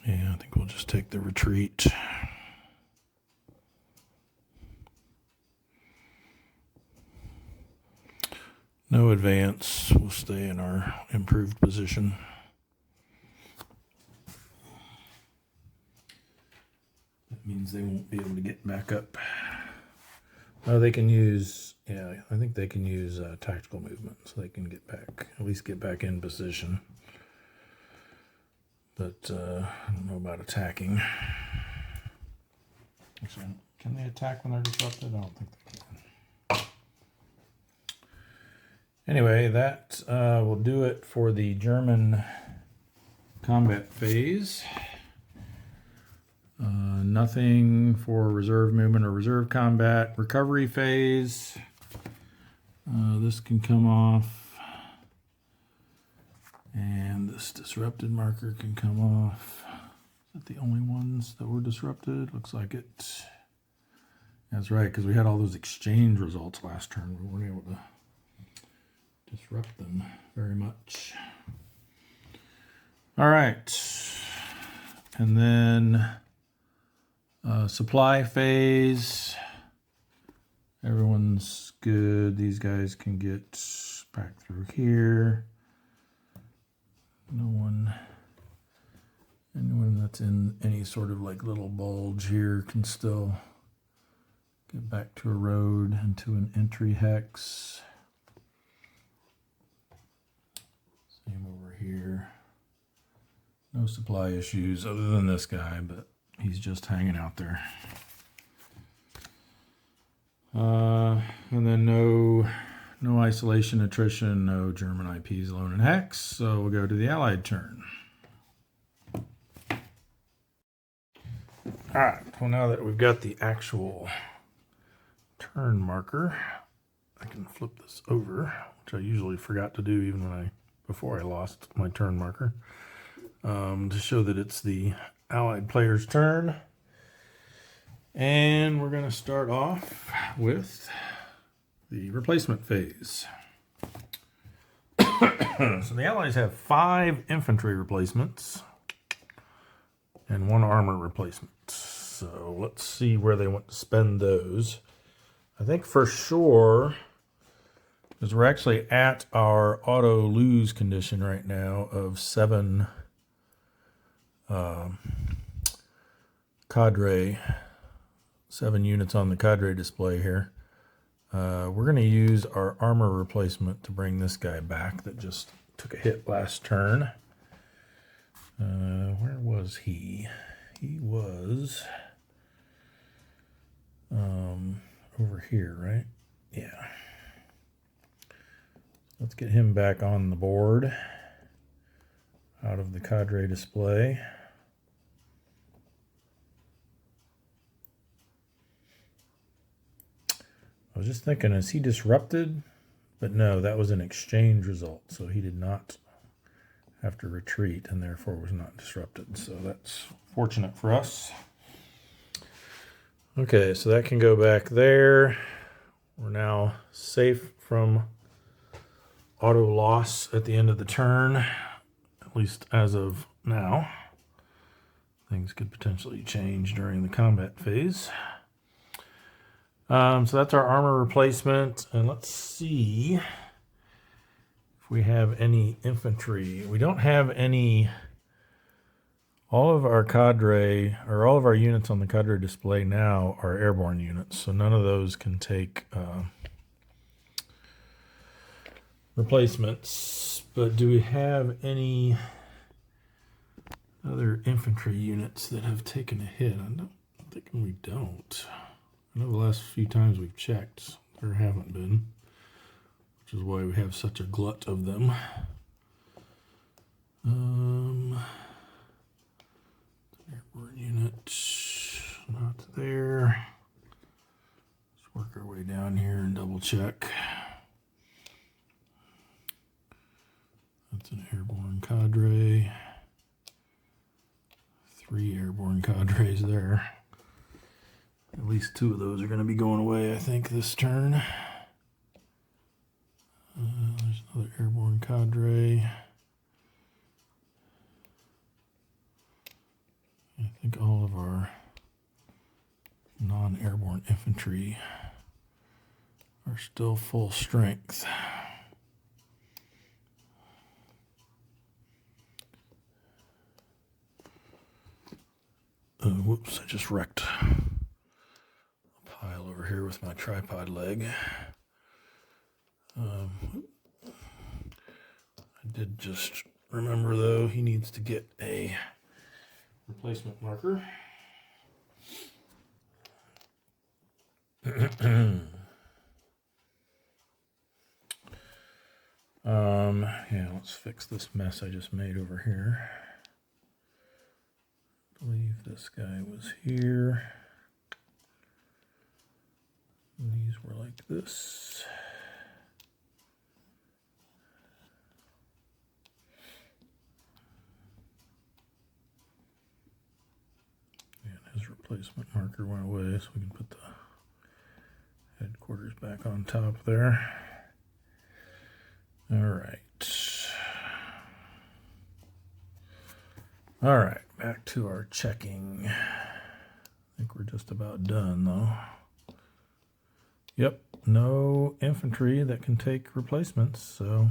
Yeah, I think we'll just take the retreat. No advance. We'll stay in our improved position. That means they won't be able to get back up. Oh, they can use, yeah, I think they can use tactical movement, so they can get back, at least get back in position. But I don't know about attacking. Actually, can they attack when they're disrupted? I don't think they can. Anyway, that will do it for the German combat phase. Nothing for reserve movement or reserve combat. Recovery phase. This can come off. And this disrupted marker can come off. Is that the only ones that were disrupted? Looks like it. That's right, because we had all those exchange results last turn. We weren't able to disrupt them very much. All right. And then supply phase. Everyone's good. These guys can get back through here. No one, anyone that's in any sort of like little bulge here can still get back to a road and to an entry hex. Same over here. No supply issues other than this guy, but he's just hanging out there. And then no isolation, attrition, no German IPs, lone and hex. So we'll go to the Allied turn. All right, well now that we've got the actual turn marker, I can flip this over, which I usually forgot to do even before I lost my turn marker, to show that it's the Allied player's turn. And we're going to start off with the replacement phase. So the Allies have 5 infantry replacements and 1 armor replacement. So let's see where they want to spend those. I think for sure, because we're actually at our auto lose condition right now of 7 cadre, 7 units on the cadre display here. We're going to use our armor replacement to bring this guy back that just took a hit last turn. Where was he? He was over here, right? Yeah. Let's get him back on the board out of the cadre display. I was just thinking, is he disrupted? But no, that was an exchange result, so he did not have to retreat and therefore was not disrupted. So that's fortunate for us. Okay, so that can go back there. We're now safe from auto loss at the end of the turn, at least as of now. Things could potentially change during the combat phase. So that's our armor replacement, and let's see if we have any infantry. We don't have any. All of our cadre, or all of our units on the cadre display now are airborne units, so none of those can take replacements. But do we have any other infantry units that have taken a hit? I'm thinking we don't. I know the last few times we've checked, there haven't been, which is why we have such a glut of them. check. That's an airborne cadre. 3 airborne cadres there. At least 2 of those are going to be going away, I think, this turn. There's another airborne cadre. I think all of our non-airborne infantry are still full strength. Whoops, I just wrecked a pile over here with my tripod leg. I did just remember, though, he needs to get a replacement marker. Yeah, let's fix this mess I just made over here. I believe this guy was here. And these were like this. And his replacement marker went away, so we can put the headquarters back on top there. All right. All right, back to our checking. I think we're just about done, though. Yep, no infantry that can take replacements, so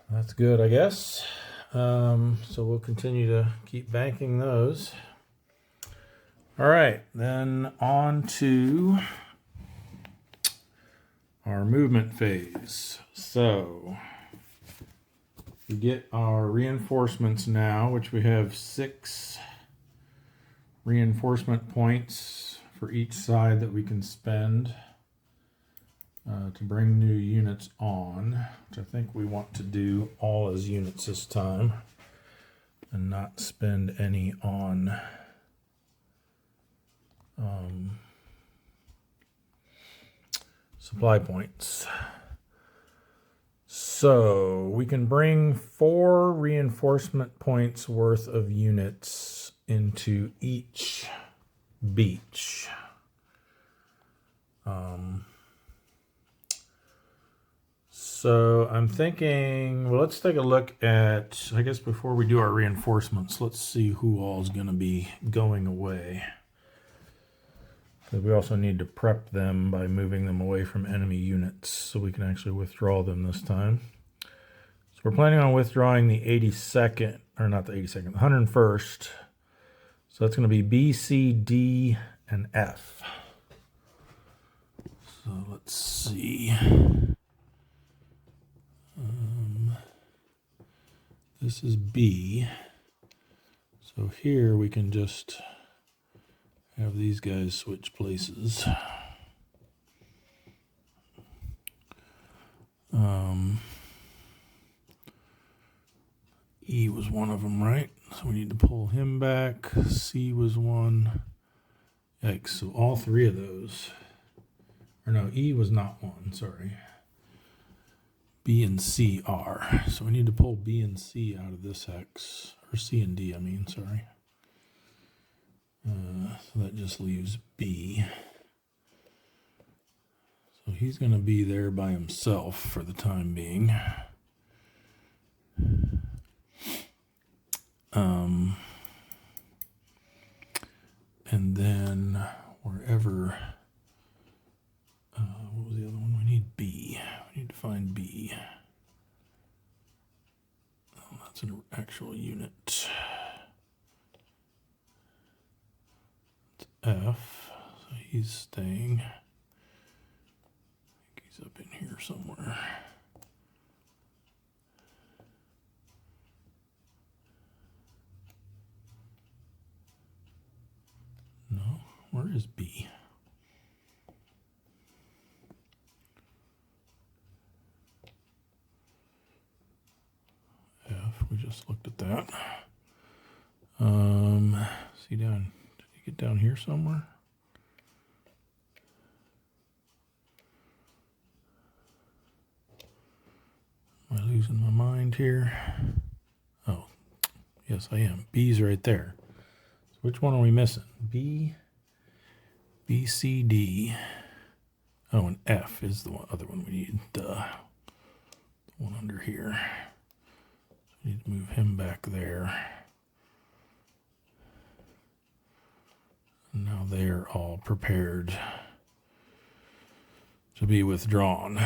that's good, I guess. So we'll continue to keep banking those. All right, then on to our movement phase. So we get our reinforcements now, which we have 6 reinforcement points for each side that we can spend to bring new units on, which I think we want to do all as units this time and not spend any on supply points. So we can bring 4 reinforcement points worth of units into each beach. So I'm thinking, well, let's take a look at, I guess before we do our reinforcements, let's see who all is going to be going away. Because we also need to prep them by moving them away from enemy units so we can actually withdraw them this time. So we're planning on withdrawing the 82nd, or not the 82nd, the 101st. So that's going to be B, C, D, and F. So let's see. This is B. So here we can just have these guys switch places. E was one of them, right? So we need to pull him back. C was one. Yikes, so all 3 of those. Or no, E was not one, sorry. B and C are. So we need to pull B and C out of this hex. Or C and D, I mean, sorry. So that just leaves B. So he's going to be there by himself for the time being. And then wherever, what was the other one? We need B. We need to find B. Oh, that's an actual unit. It's F. So he's staying. I think he's up in here somewhere. No, where is B? F, we just looked at that. See down, did he get down here somewhere? losing my mind here. Oh, yes, I am. B's right there. So which one are we missing? B, C, D. Oh, and F is the other one we need. The one under here. So we need to move him back there. And now they are all prepared to be withdrawn.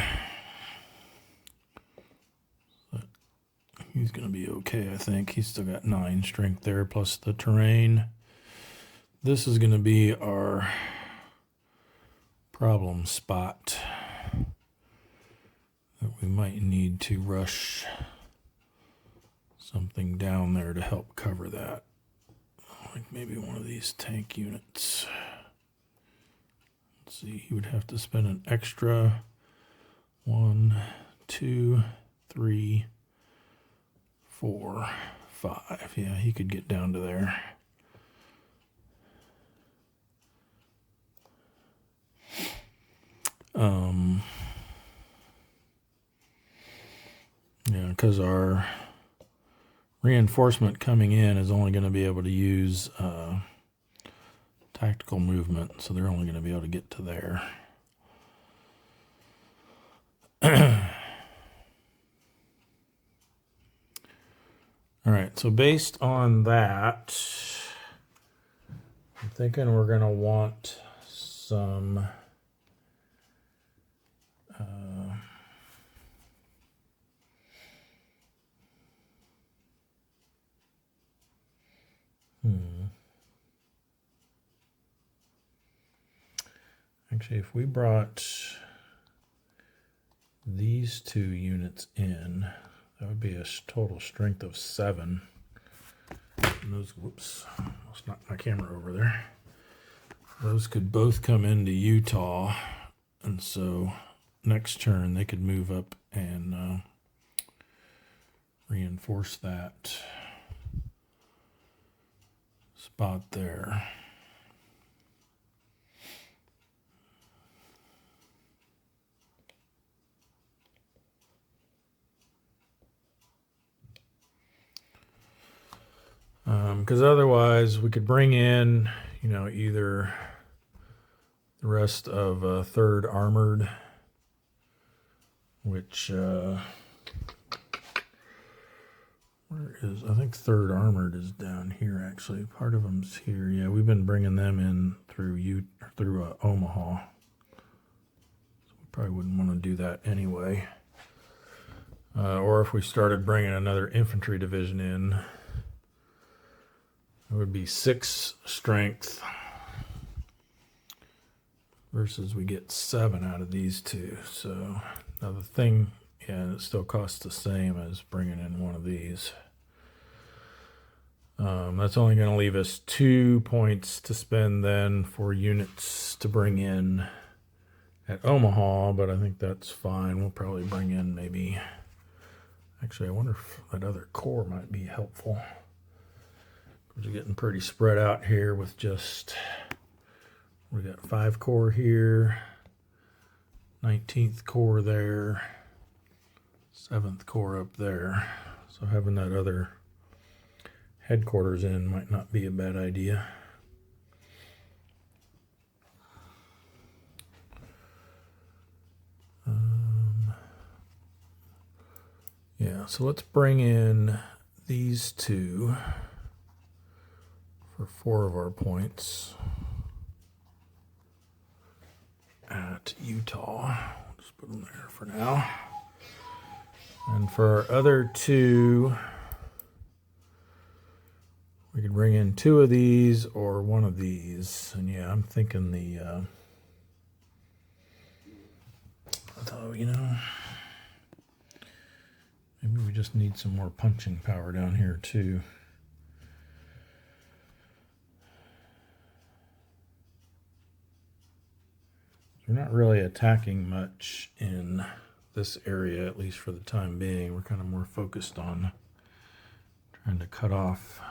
He's going to be okay, I think. He's still got 9 strength there, plus the terrain. This is going to be our problem spot that we might need to rush something down there to help cover that. Like maybe one of these tank units. Let's see, he would have to spend an extra 1, 2, 3, 4, 5. Yeah, he could get down to there. Yeah, because our reinforcement coming in is only going to be able to use tactical movement, so they're only going to be able to get to there. All right, so based on that, I'm thinking we're going to want some Actually, if we brought these 2 units in, that would be a total strength of 7. And those, whoops, almost knocked my camera over there. Those could both come into Utah, and so next turn they could move up and reinforce that spot there. Because otherwise we could bring in, either the rest of 3rd Armored, which, where is, I think 3rd Armored is down here actually. Part of them's here. Yeah, we've been bringing them in through Omaha. So we probably wouldn't want to do that anyway. Or if we started bringing another infantry division in, it would be 6 strength versus we get 7 out of these 2. So now the thing, yeah, it still costs the same as bringing in one of these. That's only going to leave us 2 points to spend then for units to bring in at Omaha, but I think that's fine. We'll probably bring in maybe, actually I wonder if that other corps might be helpful. We're getting pretty spread out here with just, we got 5 corps here, 19th corps there, 7th corps up there. So having that other headquarters in might not be a bad idea. Yeah, so let's bring in these 2 for 4 of our points at Utah. Just put them there for now. And for our other 2, we could bring in 2 of these or 1 of these. And yeah, I'm thinking although, maybe we just need some more punching power down here too. We're not really attacking much in this area, at least for the time being. We're kind of more focused on trying to cut off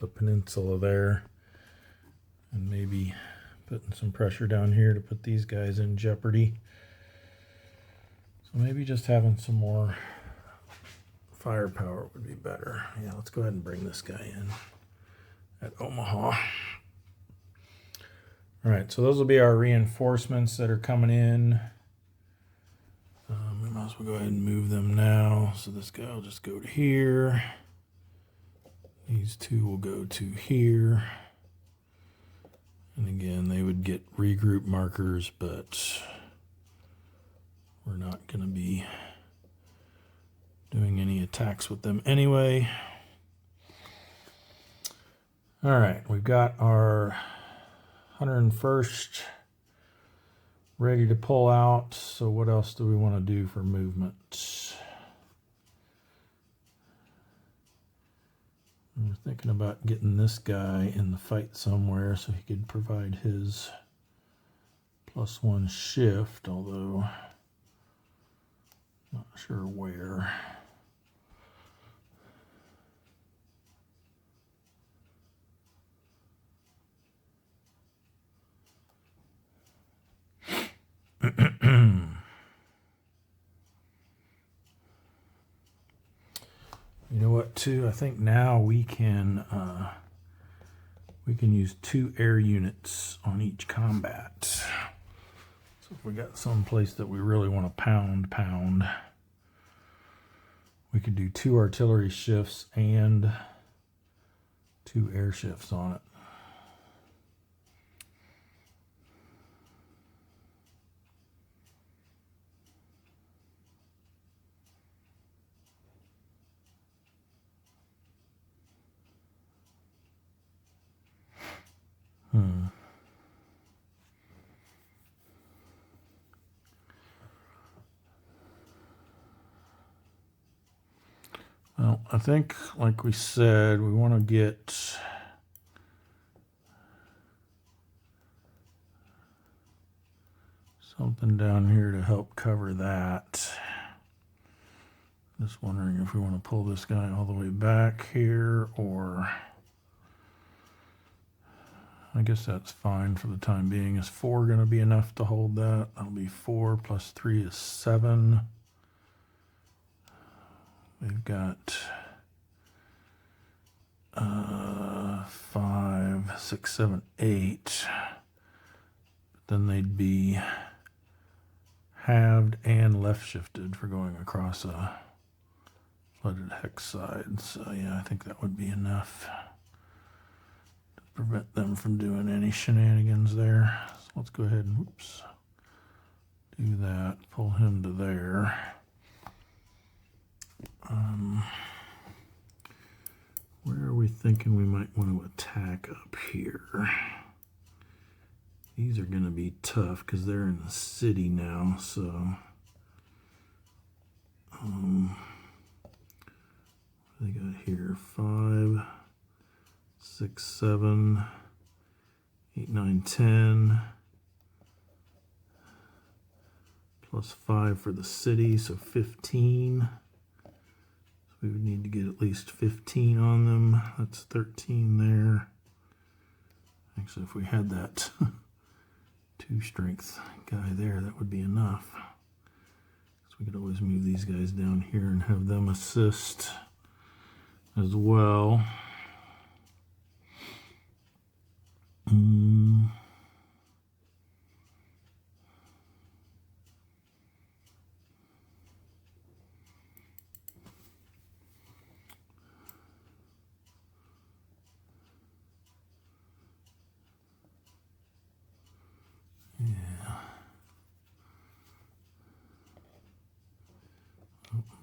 the peninsula there and maybe putting some pressure down here to put these guys in jeopardy. So maybe just having some more firepower would be better. Yeah, let's go ahead and bring this guy in at Omaha. All right, so those will be our reinforcements that are coming in. We might as well go ahead and move them now. So this guy will just go to here. These two will go to here. And again, they would get regroup markers, but we're not going to be doing any attacks with them anyway. All right, we've got our 101st ready to pull out. So what else do we want to do for movement? We're thinking about getting this guy in the fight somewhere so he could provide his +1 shift, although not sure where. You know what, too? I think now we can use 2 air units on each combat. So if we got some place that we really want to pound, we could do 2 artillery shifts and 2 air shifts on it. Well, I think, like we said, we want to get something down here to help cover that. Just wondering if we want to pull this guy all the way back here, or I guess that's fine for the time being. Is 4 going to be enough to hold that? That'll be 4 plus 3 is 7. We've got 5, 6, 7, 8. But then they'd be halved and left shifted for going across a flooded hex side. So yeah, I think that would be enough to prevent them from doing any shenanigans there. So let's go ahead and do that. Pull him to there. Where are we thinking we might want to attack up here? These are going to be tough because they're in the city now, so what do they got here? 5, 6, 7, 8, 9, 10. Plus 5 for the city, so 15. We would need to get at least 15 on them. That's 13 there. Actually, if we had that 2 strength guy there, that would be enough. So we could always move these guys down here and have them assist as well.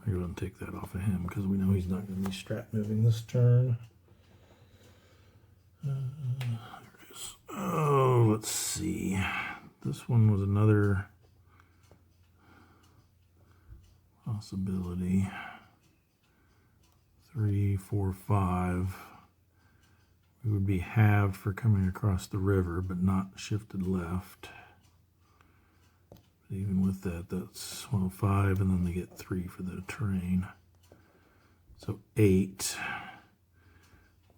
Maybe we'll take that off of him because we know he's not going to be strat moving this turn. There it is. Oh, let's see. This one was another possibility. 3, 4, 5. We would be halved for coming across the river, but not shifted left. Even with that, that's 5, and then they get 3 for the terrain. So 8.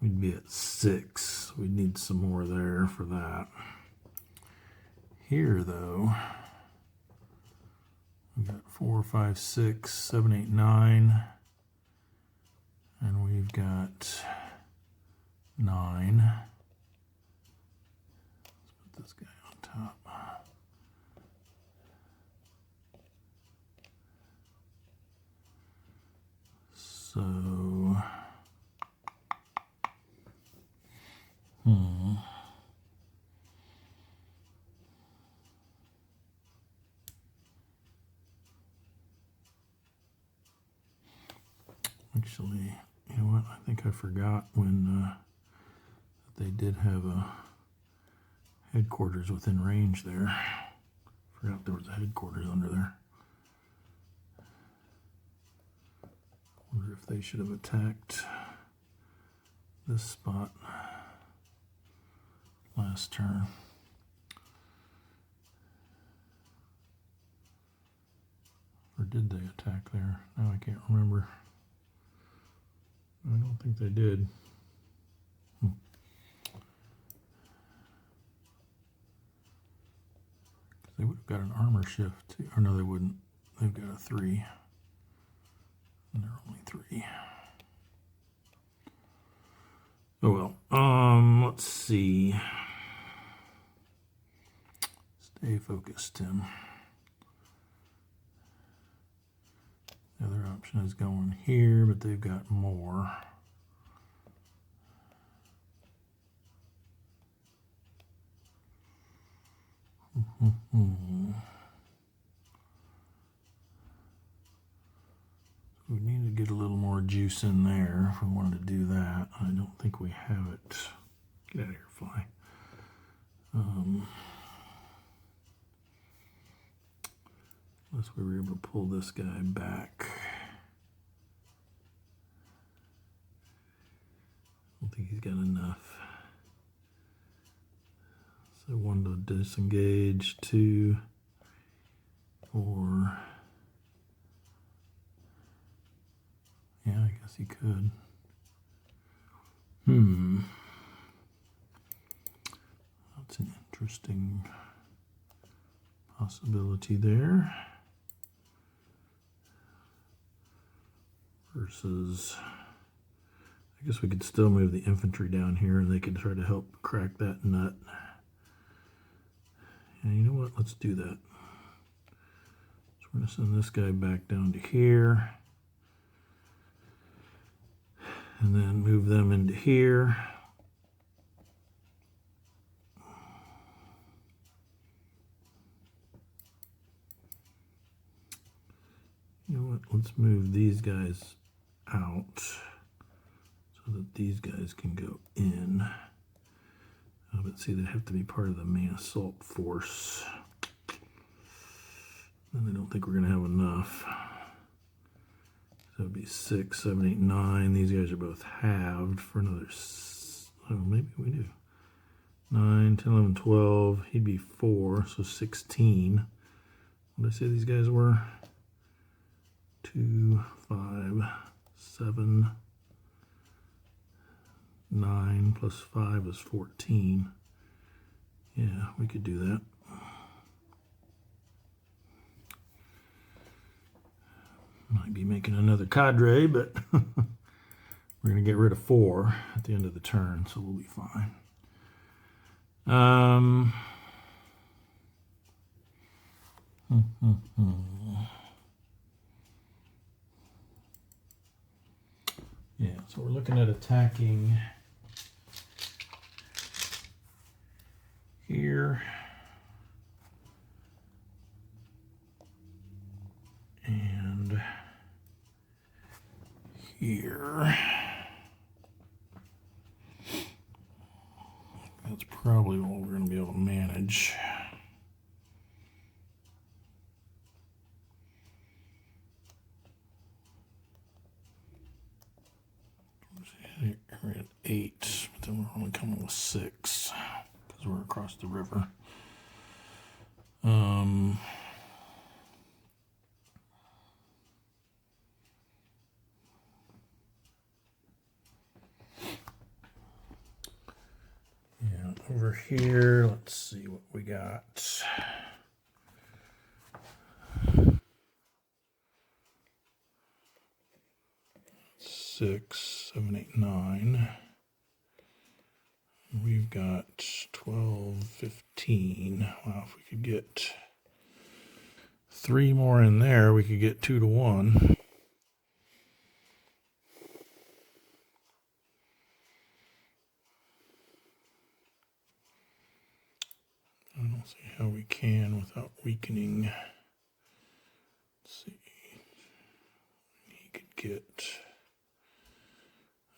We'd be at 6. We'd need some more there for that. Here, though, we got 4, 5, 6, 7, 8, 9. And we've got 9. Let's put this guy on top. So, actually, you know what? I think I forgot when they did have a headquarters within range there. Forgot there was a headquarters under there. Wonder if they should have attacked this spot last turn. Or did they attack there? Now I can't remember. I don't think they did. They would have got an armor shift too. Or no, they wouldn't. They've got a 3. And they're only 3. Oh well. Let's see. Stay focused, Tim. The other option is going here, but they've got more. We need to get a little more juice in there if we wanted to do that. I don't think we have it. Get out of here, fly. Unless we were able to pull this guy back. I don't think he's got enough. So 1 to disengage, 2, 4. Yeah, I guess he could. That's an interesting possibility there. Versus, I guess we could still move the infantry down here and they could try to help crack that nut. And you know what? Let's do that. So we're going to send this guy back down to here. And then move them into here. You know what? Let's move these guys out so that these guys can go in. But see, they have to be part of the main assault force. And I don't think we're going to have enough. So it would be 6, 7, 8, 9. These guys are both halved for another. Oh, maybe we do. 9, 10, 11, 12. He'd be 4, so 16. What did I say these guys were? 2, 5, 7, 9 plus 5 is 14. Yeah, we could do that. Might be making another cadre, but we're going to get rid of 4 at the end of the turn, so we'll be fine. Yeah, so we're looking at attacking here. And here. That's probably what we're going to be able to manage. We're at 8, but then we're only coming with 6 because we're across the river. Yeah, over here, let's see what we got. 6, 7, 8, 9. We've got 12, 15. Wow, if we could get 3 more in there, we could get 2 to 1. I don't see how we can without weakening. Let's see. He could get,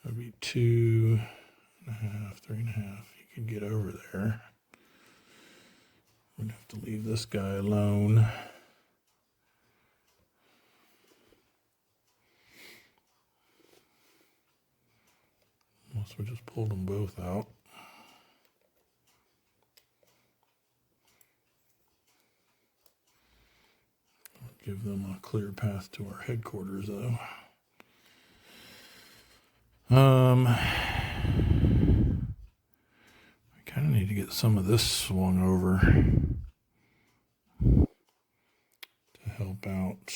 that'd be 2.5, 3.5. He could get over there. We'd have to leave this guy alone. Unless we just pulled them both out. Give them a clear path to our headquarters, though. We kind of need to get some of this swung over to help out.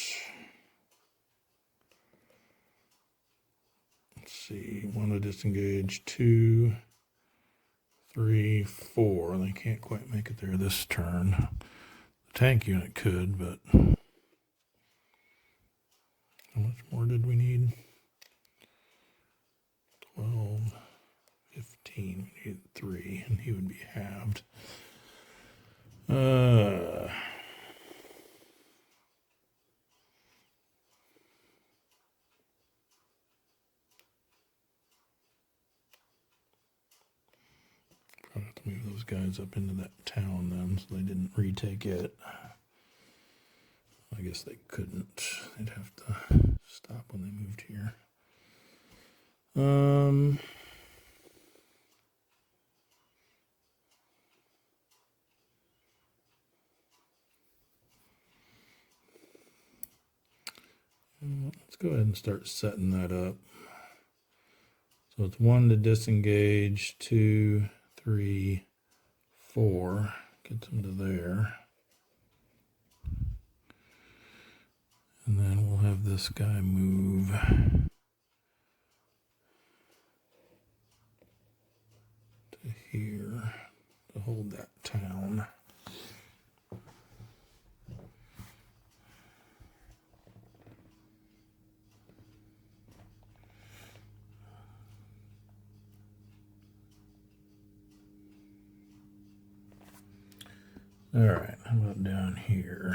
Let's see, 1 to disengage, 2, 3, 4. They can't quite make it there this turn. The tank unit could, but how much more did we need? 12, 15. We needed 3, and he would be halved. Probably have to move those guys up into that town then, so they didn't retake it. I guess they couldn't. They'd have to stop when they moved here. Let's go ahead and start setting that up. So it's 1 to disengage, 2, 3, 4. Get them to there. And then we'll have this guy move to here to hold that town. All right, how about down here?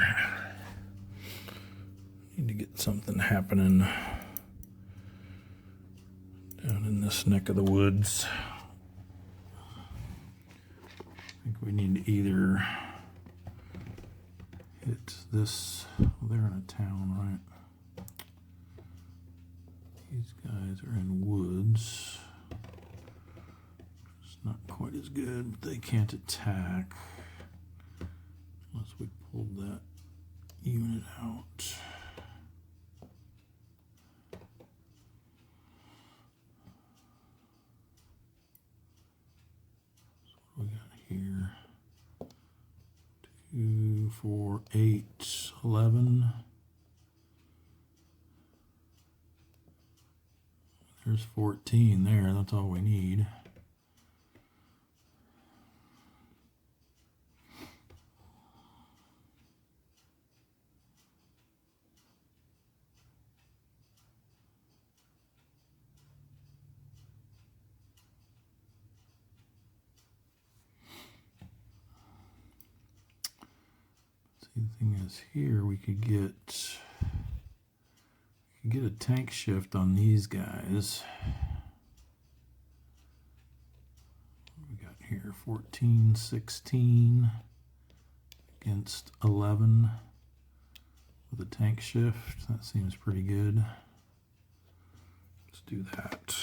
Need to get something happening down in this neck of the woods. I think we need to either hit this. Well, they're in a town, right? These guys are in woods. It's not quite as good, but they can't attack unless we pulled that unit out. We got here 2, 4, 8, 11. There's 14 there. That's all we need. The thing is, here we could get a tank shift on these guys. What do we got here? 14, 16 against 11 with a tank shift. That seems pretty good. Let's do that.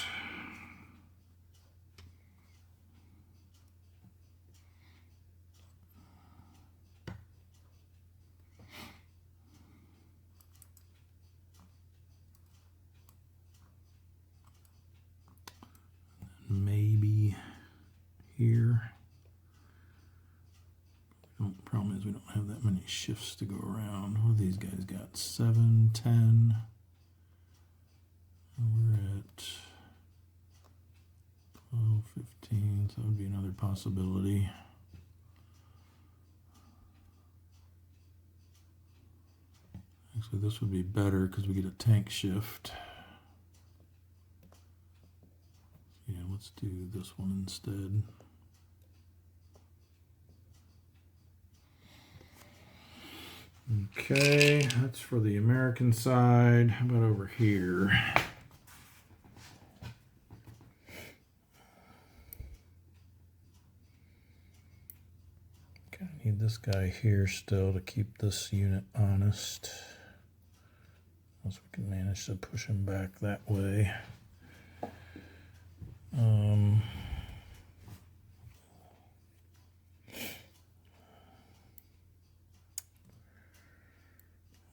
Maybe here. Problem is we don't have that many shifts to go around. What have these guys got? 7, 10. We're at 12-15, so that would be another possibility. Actually, this would be better because we get a tank shift. Yeah, let's do this one instead. Okay, that's for the American side. How about over here? Okay, I need this guy here still to keep this unit honest. Unless we can manage to push him back that way.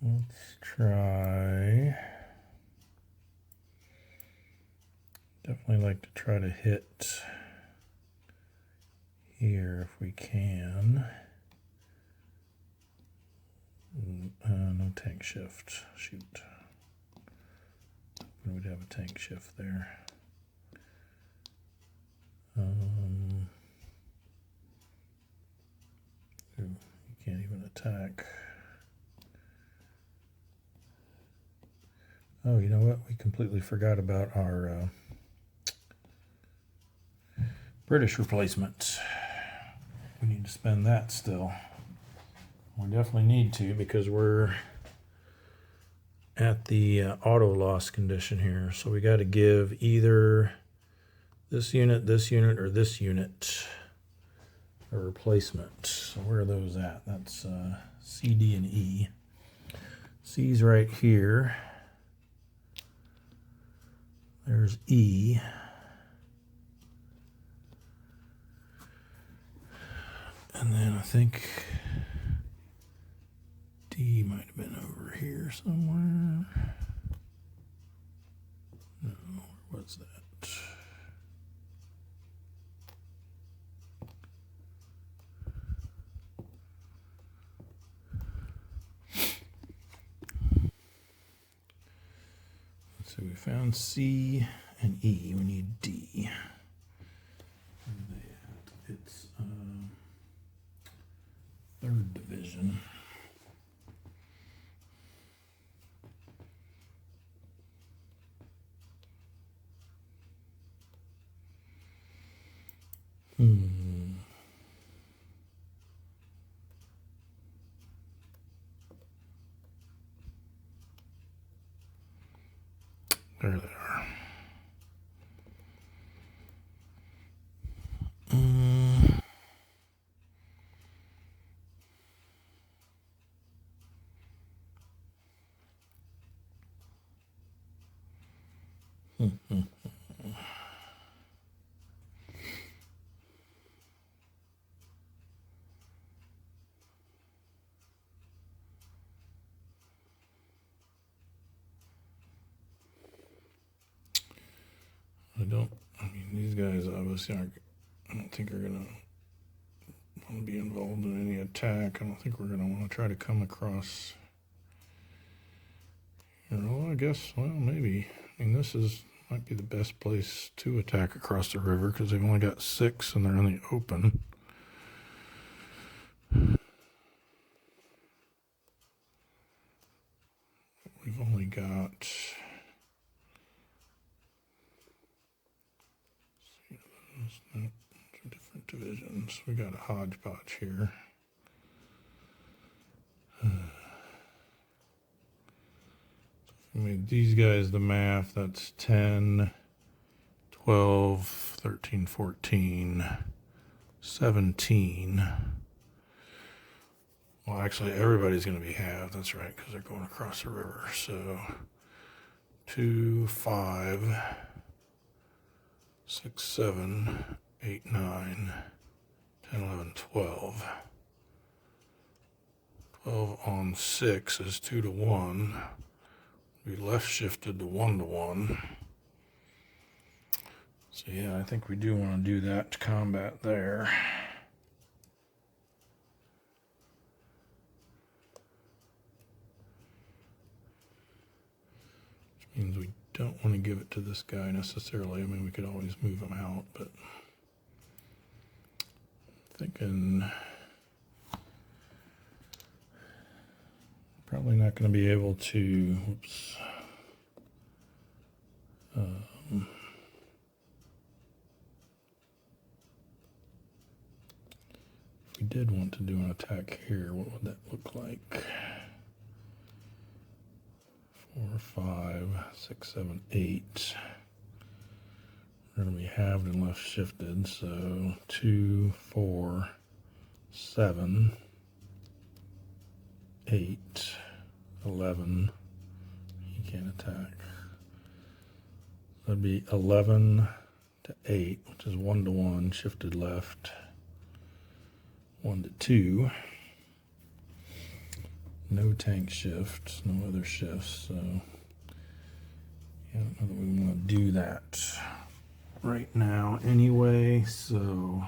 Let's try. Definitely like to try to hit here if we can. No tank shift. Shoot. We'd have a tank shift there. Ooh, you can't even attack. Oh, you know what? We completely forgot about our British replacement. We need to spend that still. We definitely need to because we're at the auto loss condition here. So we got to give either this unit, or this unit a replacement. So where are those at? That's C, D, and E. C's right here. There's E. And then I think D might have been over here somewhere. No, where was that? So we found C and E. We need D. It's 3rd Division. There they are. I mean, these guys obviously aren't, I don't think are going to want to be involved in any attack. I don't think we're going to want to try to come across, I guess, well, maybe. I mean, might be the best place to attack across the river because they've only got 6 and they're in the open. We've only got... different divisions. We got a hodgepodge here. I mean, these guys, the math, that's 10, 12, 13, 14, 17. Well, actually, everybody's going to be halved. That's right, because they're going across the river. So 2, 5, 6, 7, 8, 9, 10, 11, 12. 12 on 6 is 2 to 1. We left shifted to 1 to 1. So yeah, I think we do want to do that to combat there. Which means we don't want to give it to this guy necessarily. I mean, we could always move him out, but thinking probably not going to be able to, whoops. If we did want to do an attack here, what would that look like? 4, 5, 6, 7, 8. We're going to be halved and left shifted, so 2, 4, 7, 8, 11. He can't attack. That'd be 11 to 8, which is 1 to 1, shifted left. 1 to 2. No tank shifts, no other shifts, so yeah, I don't know that we want to do that right now anyway, so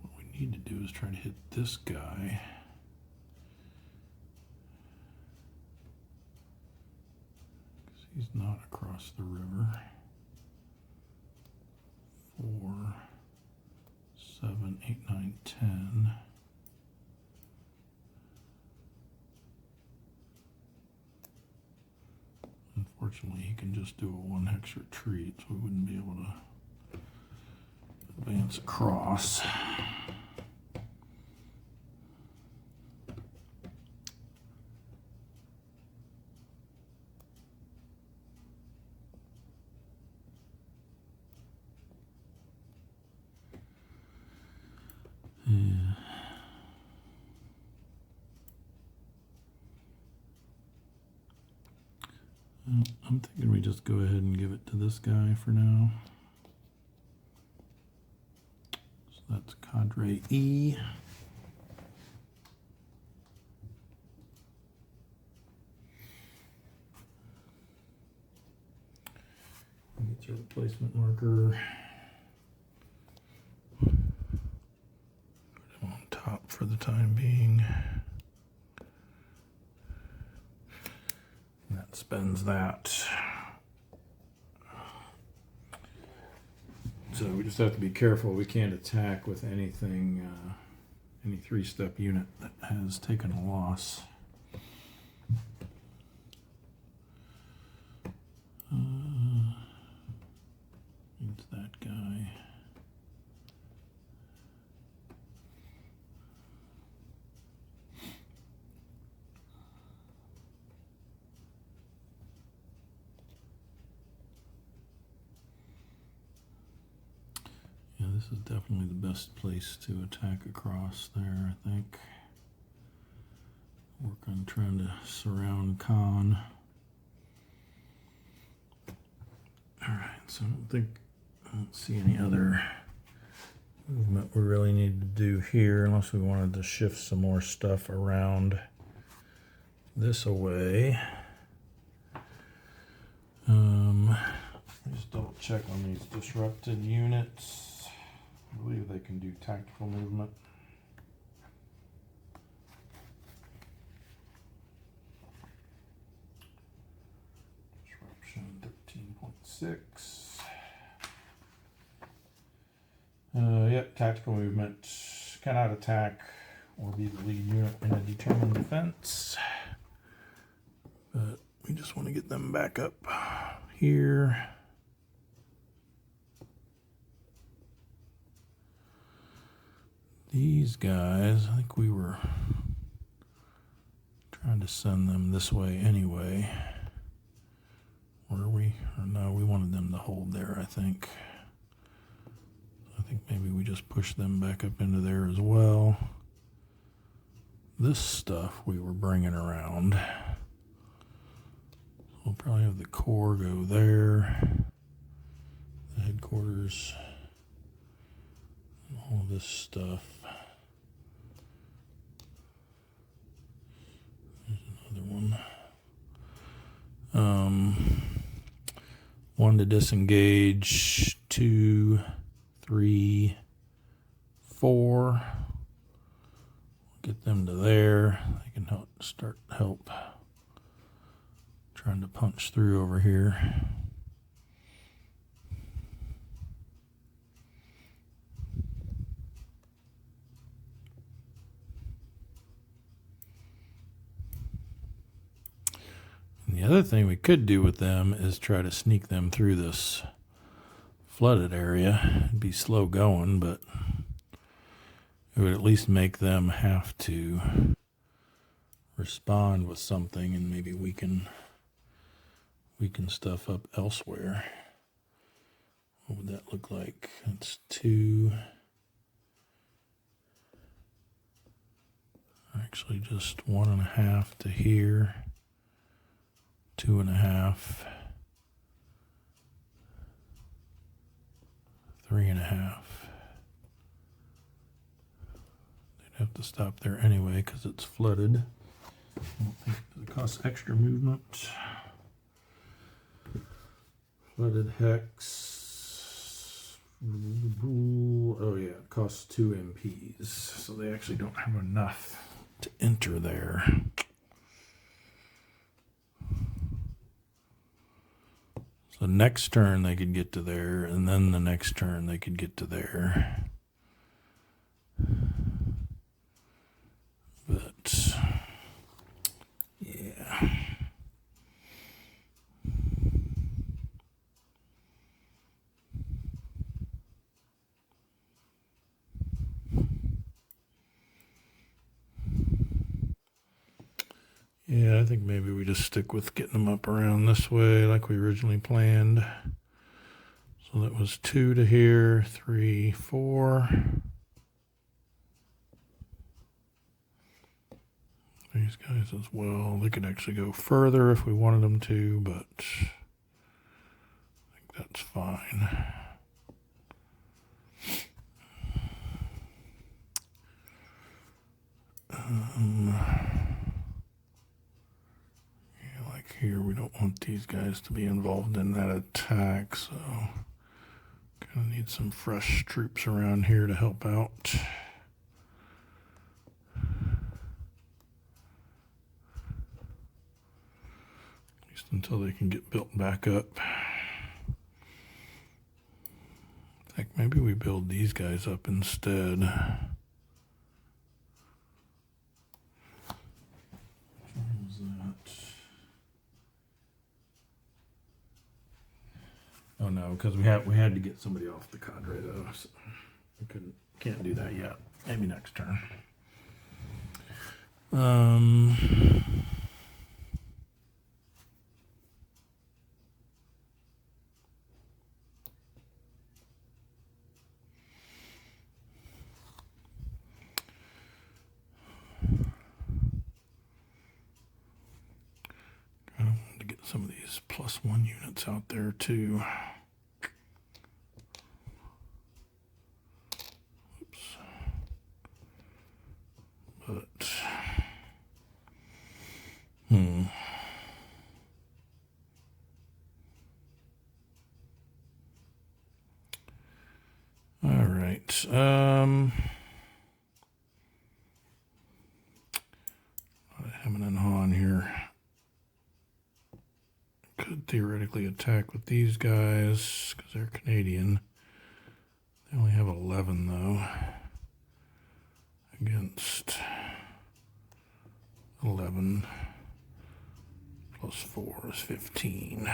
what we need to do is try to hit this guy. Because he's not across the river. 4, 7, 8, 9, 10. Unfortunately, he can just do a 1 hex retreat, so we wouldn't be able to advance across. I'm thinking we just go ahead and give it to this guy for now. So that's Cadre E. Get your replacement marker. Put him on top for the time being. That spends that. So we just have to be careful. We can't attack with anything, any 3-step unit that has taken a loss. It's that guy. Yeah, this is definitely the best place to attack across there, I think. Work on trying to surround Khan. Alright, so I don't see any other movement we really need to do here, unless we wanted to shift some more stuff around this away. Just double check on these disrupted units. I believe they can do tactical movement. Disruption 13.6. Yep, tactical movement. Cannot attack or be the lead unit in a determined defense. But we just want to get them back up here. These guys, I think we were trying to send them this way anyway. Were we? Or no, we wanted them to hold there, I think. I think maybe we just push them back up into there as well. This stuff we were bringing around. We'll probably have the core go there. The headquarters. All this stuff. There's another one. 1 to disengage. 2, 3, 4. Get them to there. They can help trying to punch through over here. And the other thing we could do with them is try to sneak them through this flooded area. It'd be slow going, but it would at least make them have to respond with something, and maybe we can stuff up elsewhere. What would that look like? That's 2. Actually, just 1.5 to here. 2.5. 3.5. They'd have to stop there anyway because it's flooded. I don't think it costs extra movement. Flooded hex. Oh yeah, it costs 2 MPs. So they actually don't have enough to enter there. So next turn they could get to there, and then the next turn they could get to there. But yeah. Yeah, I think maybe we just stick with getting them up around this way like we originally planned. So that was 2 to here, 3, 4. These guys as well. They could actually go further if we wanted them to, but I think that's fine. Like here, we don't want these guys to be involved in that attack, so kind of need some fresh troops around here to help out. At least until they can get built back up. In fact, maybe we build these guys up instead. Oh no, because we had to get somebody off the cadre though, so we can't do that yet. Maybe next turn. I wanted to get some of these +1 units out there too. Oops. But all right. Hammond and Hahn here could theoretically attack with these guys because they're Canadian. They only have 11 though against 11 +4 is 15.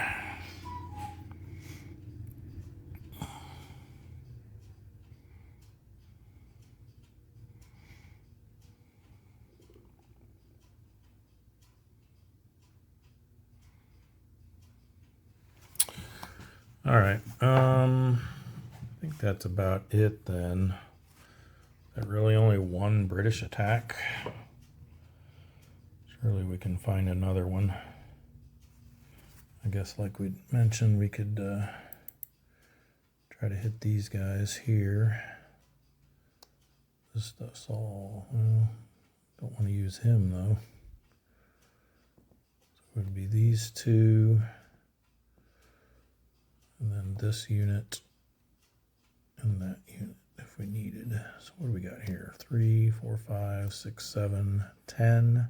All right. I think that's about it then. There's really only one British attack. Surely we can find another one. I guess like we mentioned, we could try to hit these guys here. This stuff's all, well, don't want to use him though. So it would be these two. And then this unit and that unit if if we needed. So what do we got here? 3, 4, 5, 6, 7, 10.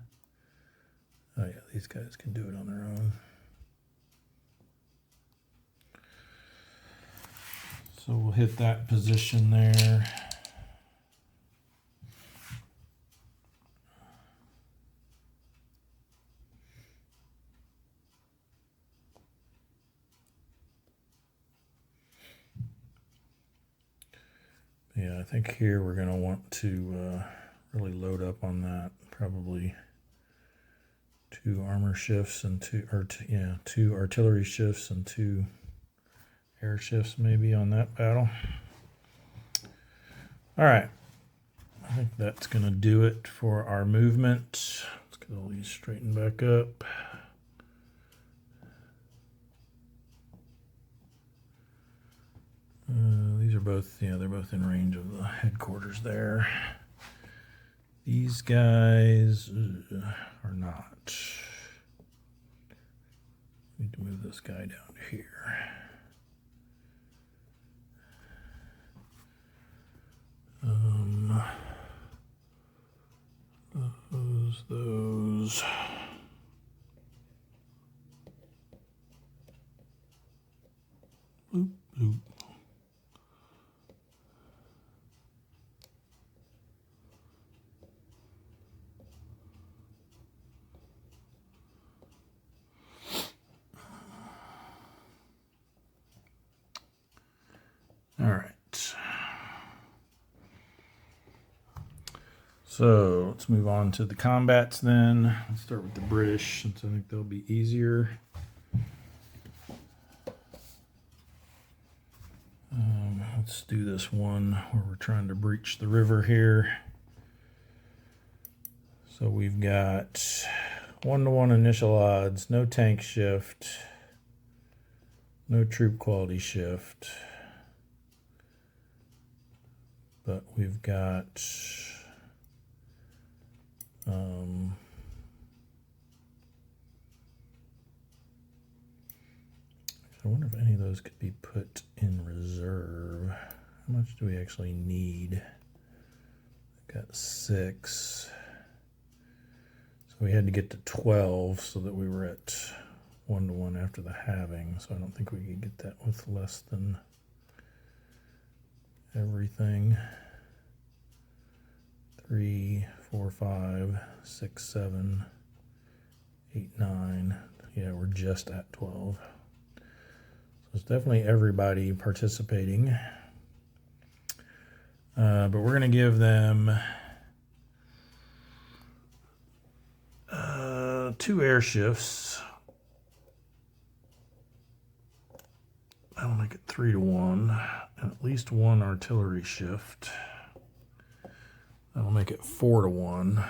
Oh yeah, these guys can do it on their own. So we'll hit that position there. Yeah, I think here we're going to want to really load up on that. Probably 2 armor shifts and 2 artillery shifts and 2 air shifts maybe on that battle. All right, I think that's going to do it for our movement. Let's get all these straightened back up. These are both, they're both in range of the headquarters there. These guys are not. Need to move this guy down to here. Those. Bloop, bloop. All right. So let's move on to the combats then. Let's start with the British, since I think they'll be easier. Let's do this one where we're trying to breach the river here. So we've got 1-to-1 initial odds, no tank shift, no troop quality shift, but we've got I wonder if any of those could be put in reserve. How much do we actually need? I've got 6. So we had to get to 12 so that we were at 1-to-1 after the halving. So I don't think we could get that with less than everything. 3, 4, 5, 6, 7, 8, 9. Yeah, we're just at 12. So it's definitely everybody participating. But we're going to give them 2 air shifts. That'll make it 3-to-1, and at least 1 artillery shift. That'll make it 4-to-1.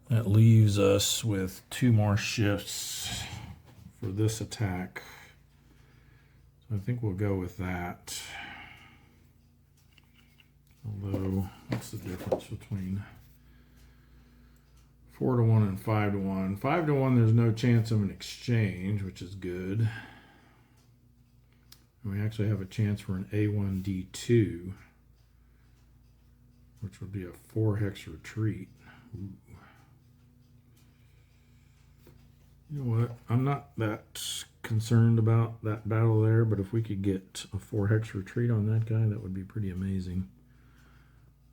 That leaves us with 2 more shifts for this attack. So I think we'll go with that. Although, what's the difference between 4-to-1 and 5-to-1? 5-to-1, there's no chance of an exchange, which is good. And we actually have a chance for an A1D2, which would be a 4-hex retreat. Ooh. You know what? I'm not that concerned about that battle there, but if we could get a 4-hex retreat on that guy, that would be pretty amazing.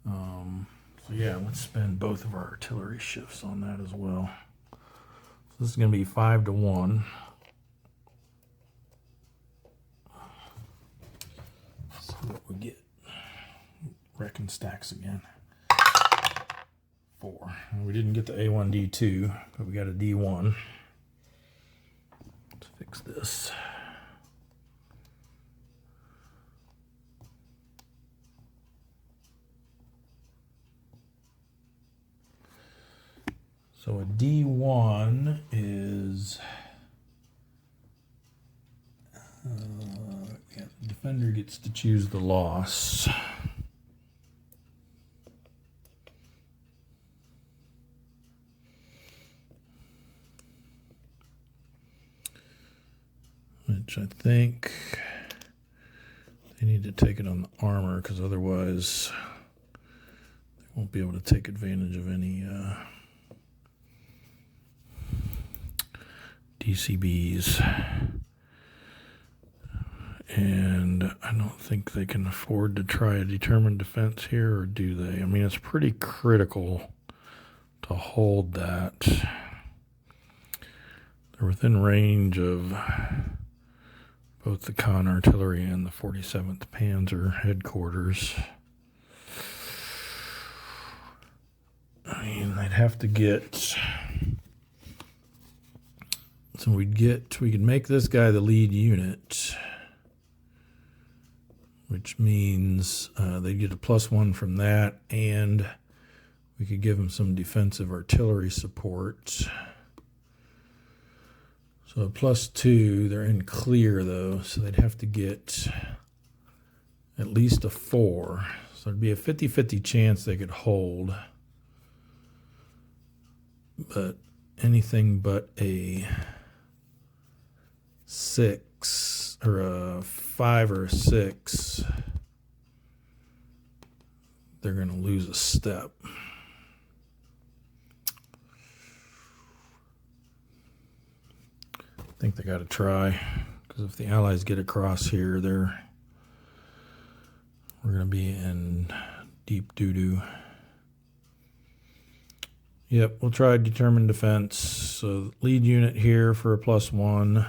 So yeah, let's spend both of our artillery shifts on that as well. So this is going to be 5-to-1. Let's see what we get. Reckon stacks again. 4. We didn't get the A1D2, but we got a D1. Let's fix this. So a D1 is the defender gets to choose the loss. Which I think They need to take it on the armor, because otherwise they won't be able to take advantage of any DCBs. And I don't think they can afford to try a determined defense here, or do they? I mean, it's pretty critical to hold that. They're within range of both the Kahn artillery and the 47th Panzer headquarters. I mean, they'd have to get... So we could make this guy the lead unit, which means they'd get a +1 from that, and we could give them some defensive artillery support. So a +2, they're in clear though, so they'd have to get at least a 4. So it'd be a 50-50 chance they could hold. But anything but a 6 or a 5 or a 6, they're going to lose a step. I think they got to try, because if the Allies get across here, we're going to be in deep doo-doo. Yep, we'll try determined defense. So lead unit here for a +1.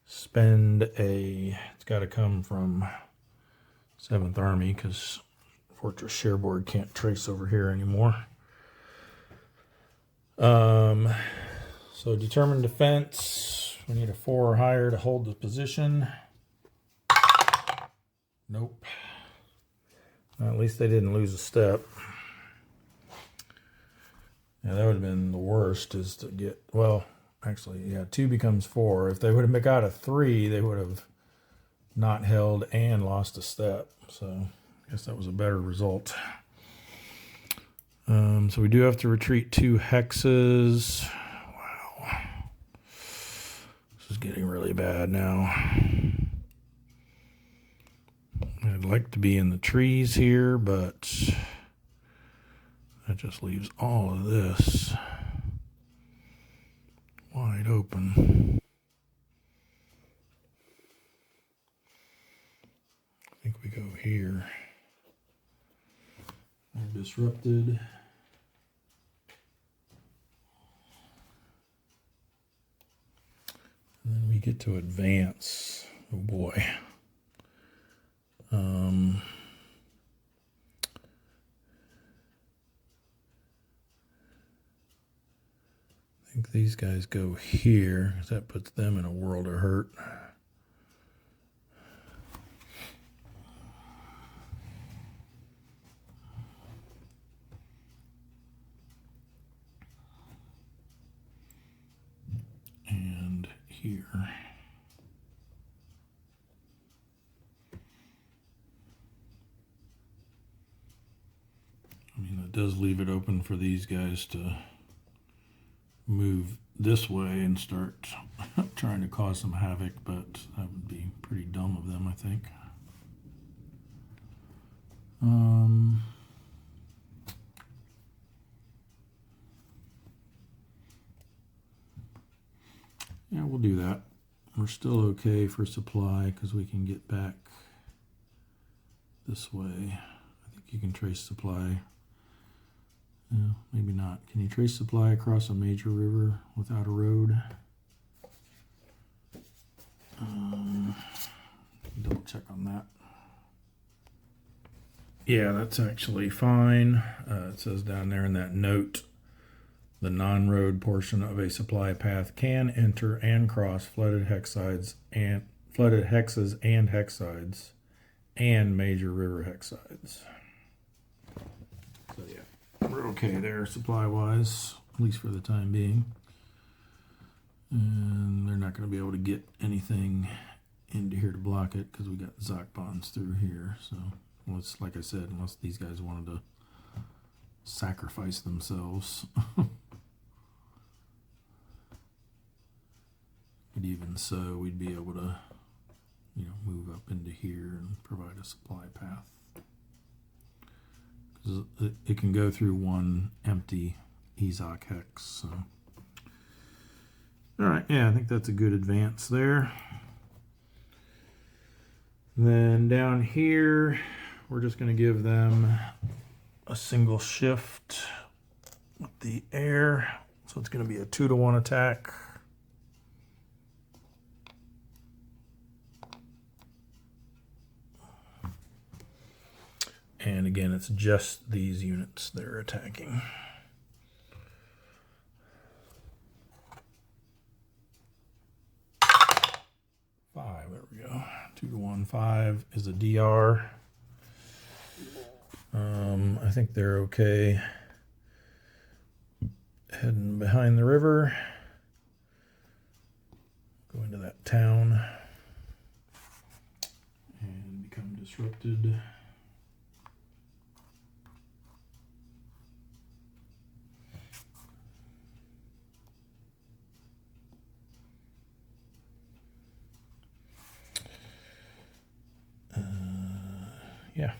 It's got to come from 7th Army, because Fortress Cherbourg can't trace over here anymore. So determined defense. We need a 4 or higher to hold the position. Nope. Well, at least they didn't lose a step. Yeah, that would have been the worst, is to get, well, actually, yeah, 2 becomes 4. If they would have got a 3, they would have not held and lost a step. So I guess that was a better result. So we do have to retreat 2 hexes. Wow. This is getting really bad now. I'd like to be in the trees here, but that just leaves all of this wide open. I think we go here. They're disrupted. And then we get to advance. Oh boy. I think these guys go here, because that puts them in a world of hurt. And here. I mean, that does leave it open for these guys to move this way and start trying to cause some havoc, but that would be pretty dumb of them, I think. Yeah, we'll do that. We're still okay for supply because we can get back this way. I think you can trace supply. No, maybe not. Can you trace supply across a major river without a road? Double check on that. Yeah, that's actually fine. It says down there in that note, the non-road portion of a supply path can enter and cross flooded hexes and hexsides and major river hexsides. So yeah, we're okay there supply-wise, at least for the time being. And they're not going to be able to get anything into here to block it because we got Zoc bonds through here. So, unless, like I said, unless these guys wanted to sacrifice themselves. But even so, we'd be able to move up into here and provide a supply path. Because it can go through one empty EZOC hex. So. All right, yeah, I think that's a good advance there. Then down here, we're just going to give them a single shift with the air. So it's going to be a 2-to-1 attack. And again, it's just these units they're attacking. There we go. 2-to-1. 5 is a DR. I think they're okay. Heading behind the river. Go into that town. And become disrupted. Yeah.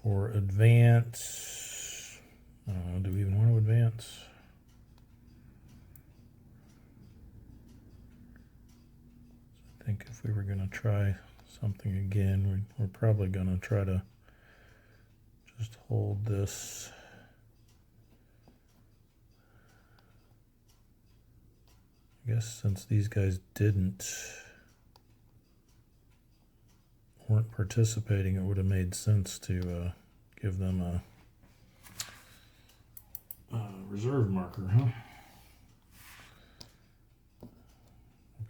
For advance, do we even want to advance? I think if we were going to try something again, we're probably going to try to just hold this. I guess since these guys weren't participating, it would have made sense to give them a reserve marker, huh? Hope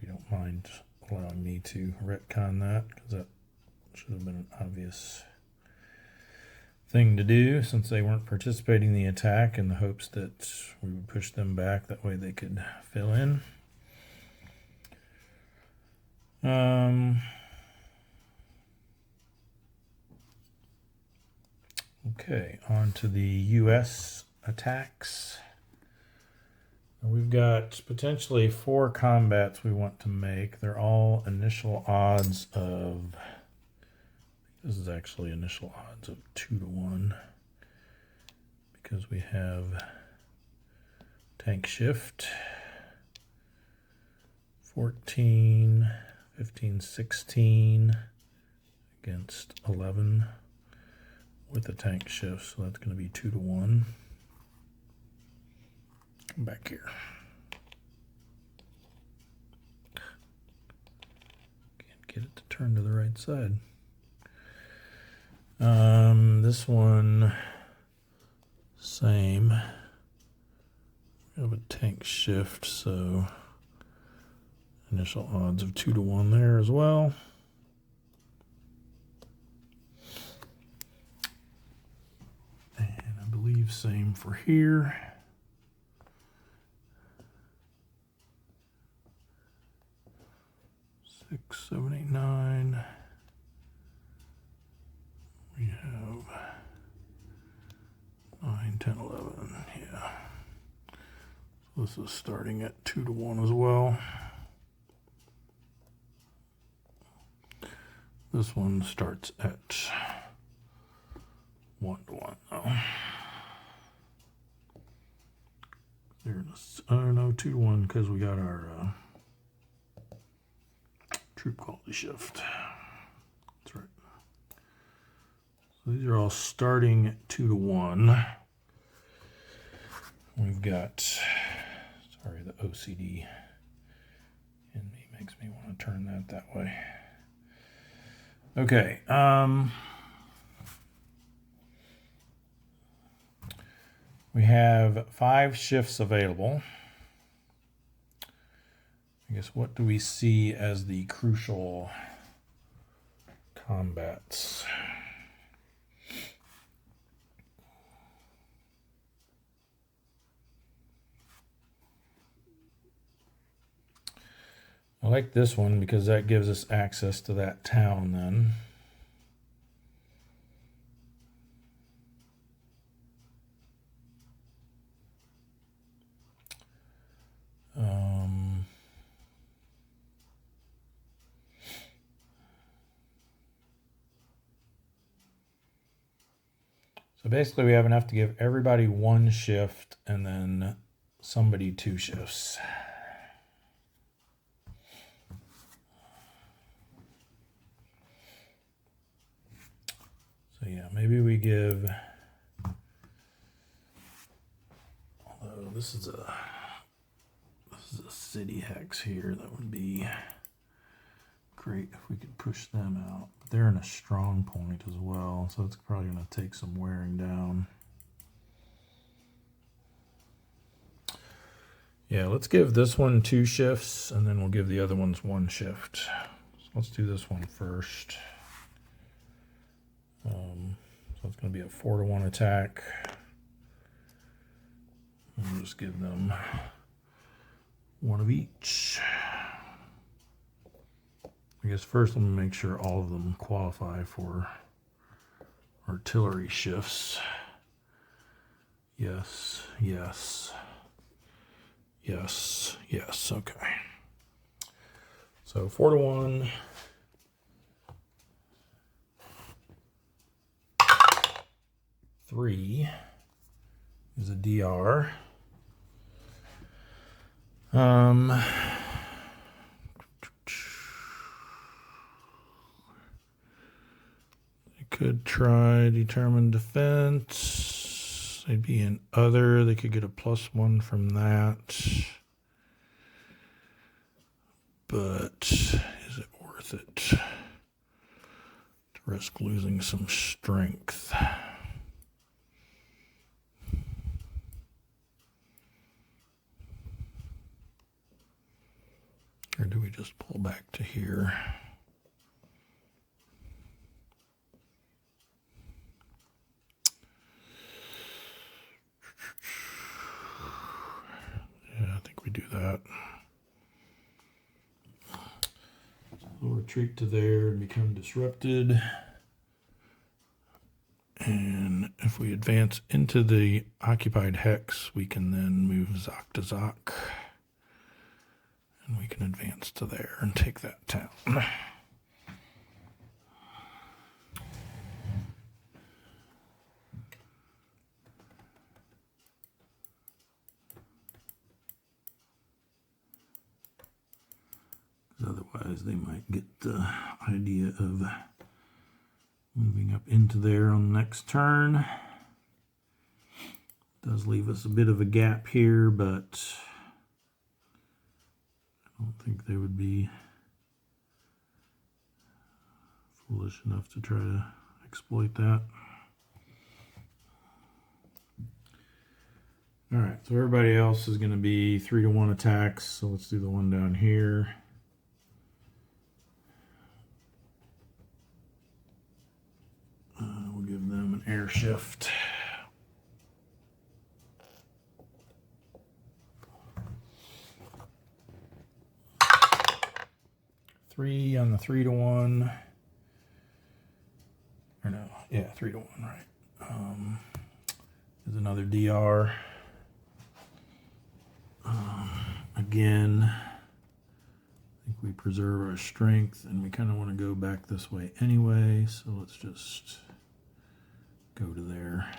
you don't mind allowing me to retcon that, because that should have been an obvious thing to do since they weren't participating in the attack, in the hopes that we would push them back. That way they could fill in. Okay, on to the U.S. attacks. We've got potentially 4 combats we want to make. They're all initial odds of, this is actually initial odds of 2-to-1, because we have tank shift, 14, 15, 16 against 11 with a tank shift, so that's going to be 2-to-1. Come back here. Can't get it to turn to the right side. This one, same. We have a tank shift, so initial odds of 2-to-1 there as well. And I believe same for here. Six, 7, 8, 9. We have 9, 10, 11. Yeah. So this is starting at 2-to-1 as well. This one starts at 1-to-1 though. No, 2-to-1 because we got our troop quality shift. That's right. So these are all starting at 2-to-1. We've got, sorry, the OCD in me makes me want to turn that way. Okay. We have 5 shifts available. I guess what do we see as the crucial combats? I like this one because that gives us access to that town then. So basically we have enough to give everybody 1 shift and then somebody 2 shifts. So yeah, maybe we give, although this is a city hex here, that would be great if we could push them out. But they're in a strong point as well, so it's probably going to take some wearing down. Yeah, let's give this one 2 shifts, and then we'll give the other ones 1 shift. So let's do this one first. So it's going to be a 4-to-1 attack. We'll just give them 1 of each. I guess first I'm going to make sure all of them qualify for artillery shifts. Yes, yes, yes, yes, okay. So 4-to-1. 3 is a DR. I could try determined defense. They'd be an other. They could get a +1 from that. But is it worth it to risk losing some strength? Or do we just pull back to here? Yeah, I think we do that. We'll retreat to there and become disrupted. And if we advance into the occupied hex, we can then move Zoc to Zoc. And we can advance to there and take that town. Otherwise, they might get the idea of moving up into there on the next turn. Does leave us a bit of a gap here, but I don't think they would be foolish enough to try to exploit that. All right, so everybody else is going to be 3-to-1 attacks. So let's do the one down here. We'll give them an air shift. Three on the 3-to-1. Or no, yeah, 3-to-1, right. There's another DR. Again, I think we preserve our strength, and we kind of want to go back this way anyway, so let's just go to there.